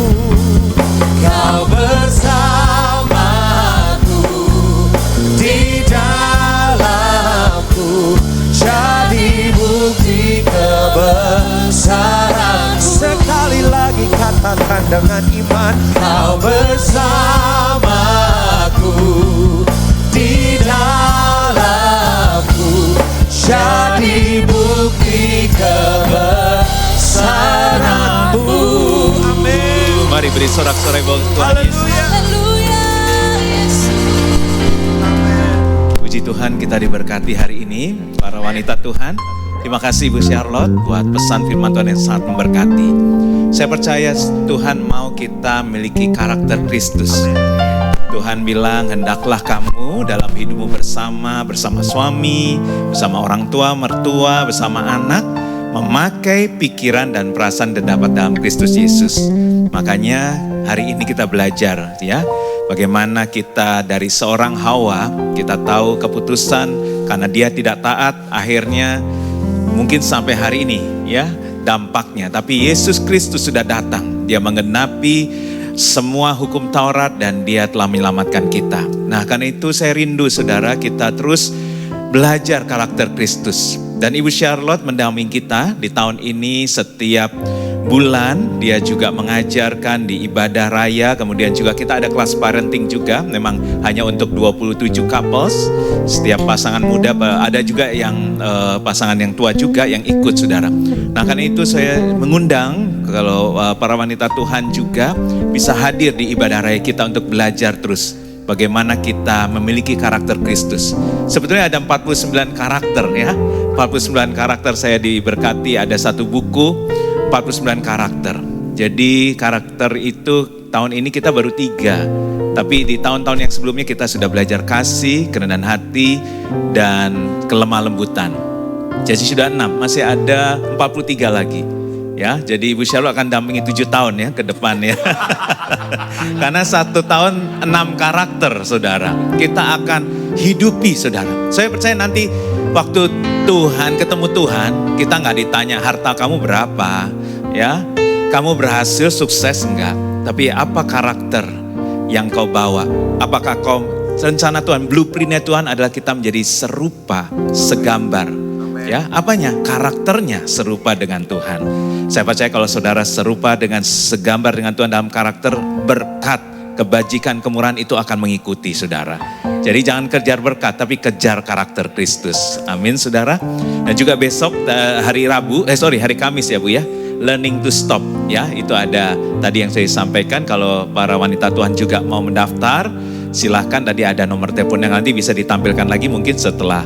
Kau bersamaku, di dalamku, jadi bukti kebesaran. Sekali lagi katakan dengan iman, Kau bersamaku, di dalamku, jadi bukti kebesaran-Mu. Amin. Mari beri sorak-sorai buat Tuhan Yesus. Puji Tuhan, kita diberkati hari ini, para wanita Tuhan. Terima kasih Ibu Charlotte buat pesan firman Tuhan yang sangat memberkati. Saya percaya Tuhan mau kita memiliki karakter Kristus. Tuhan bilang, hendaklah kamu dalam hidupmu bersama suami, bersama orang tua, mertua, bersama anak, memakai pikiran dan perasaan dan dapat dalam Kristus Yesus. Makanya hari ini kita belajar ya, bagaimana kita dari seorang Hawa, kita tahu keputusan karena dia tidak taat, akhirnya mungkin sampai hari ini ya dampaknya. Tapi Yesus Kristus sudah datang, dia menggenapi semua hukum Taurat dan dia telah menyelamatkan kita. Nah, karena itu saya rindu saudara kita terus belajar karakter Kristus. Dan Ibu Charlotte mendampingi kita di tahun ini setiap bulan. Dia juga mengajarkan di ibadah raya. Kemudian juga kita ada kelas parenting juga. Memang hanya untuk 27 couples. Setiap pasangan muda, ada juga yang pasangan yang tua juga yang ikut saudara. Nah, karena itu saya mengundang kalau para wanita Tuhan juga bisa hadir di ibadah raya kita untuk belajar terus bagaimana kita memiliki karakter Kristus. Sebetulnya ada 49 karakter ya. 49 karakter saya diberkati, ada satu buku 49 karakter. Jadi karakter itu tahun ini kita baru 3. Tapi di tahun-tahun yang sebelumnya kita sudah belajar kasih, kerendahan hati, dan kelemah lembutan. Jadi sudah 6, masih ada 43 lagi. Ya, jadi Ibu Charlotte akan dampingi 7 tahun ya ke depan ya. Karena 1 tahun 6 karakter saudara. Kita akan hidupi saudara. Saya percaya nanti waktu Tuhan ketemu Tuhan, kita nggak ditanya harta kamu berapa, ya, kamu berhasil sukses enggak, tapi apa karakter yang kau bawa? Apakah kau rencana Tuhan, blueprintnya Tuhan adalah kita menjadi serupa, segambar, ya, apanya? Karakternya serupa dengan Tuhan. Saya percaya kalau saudara serupa dengan segambar dengan Tuhan dalam karakter, berkat, kebajikan, kemurahan itu akan mengikuti saudara. Jadi jangan kejar berkat, tapi kejar karakter Kristus. Amin saudara. Dan juga besok hari Kamis ya Bu ya. Learning to stop ya. Itu ada tadi yang saya sampaikan, kalau para wanita Tuhan juga mau mendaftar, silahkan, tadi ada nomor telepon yang nanti bisa ditampilkan lagi mungkin setelah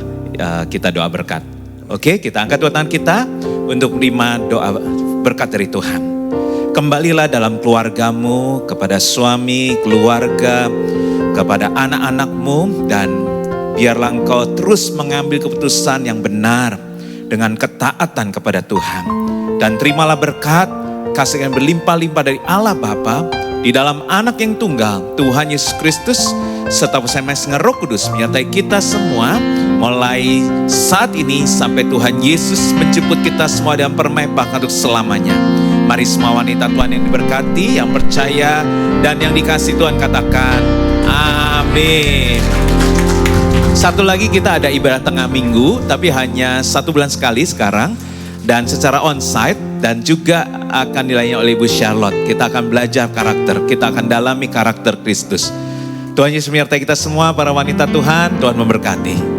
kita doa berkat. Oke, kita angkat dua tangan kita untuk terima doa berkat dari Tuhan. Kembalilah dalam keluargamu, kepada suami, keluarga, kepada anak-anakmu, dan biarlah engkau terus mengambil keputusan yang benar dengan ketaatan kepada Tuhan. Dan terimalah berkat, kasih yang berlimpah-limpah dari Allah Bapa, di dalam anak yang tunggal, Tuhan Yesus Kristus, serta bersama Roh Kudus menyertai kita semua, mulai saat ini sampai Tuhan Yesus menjemput kita semua dalam permainan untuk selamanya. Mari semua wanita Tuhan yang diberkati, yang percaya dan yang dikasih Tuhan katakan amin. Satu lagi, kita ada ibadah tengah minggu, tapi hanya 1 bulan sekali sekarang, dan secara onsite, dan juga akan dilayani oleh Ibu Charlotte. Kita akan belajar karakter, kita akan dalami karakter Kristus. Tuhan Yesus menyertai kita semua, para wanita Tuhan, Tuhan memberkati.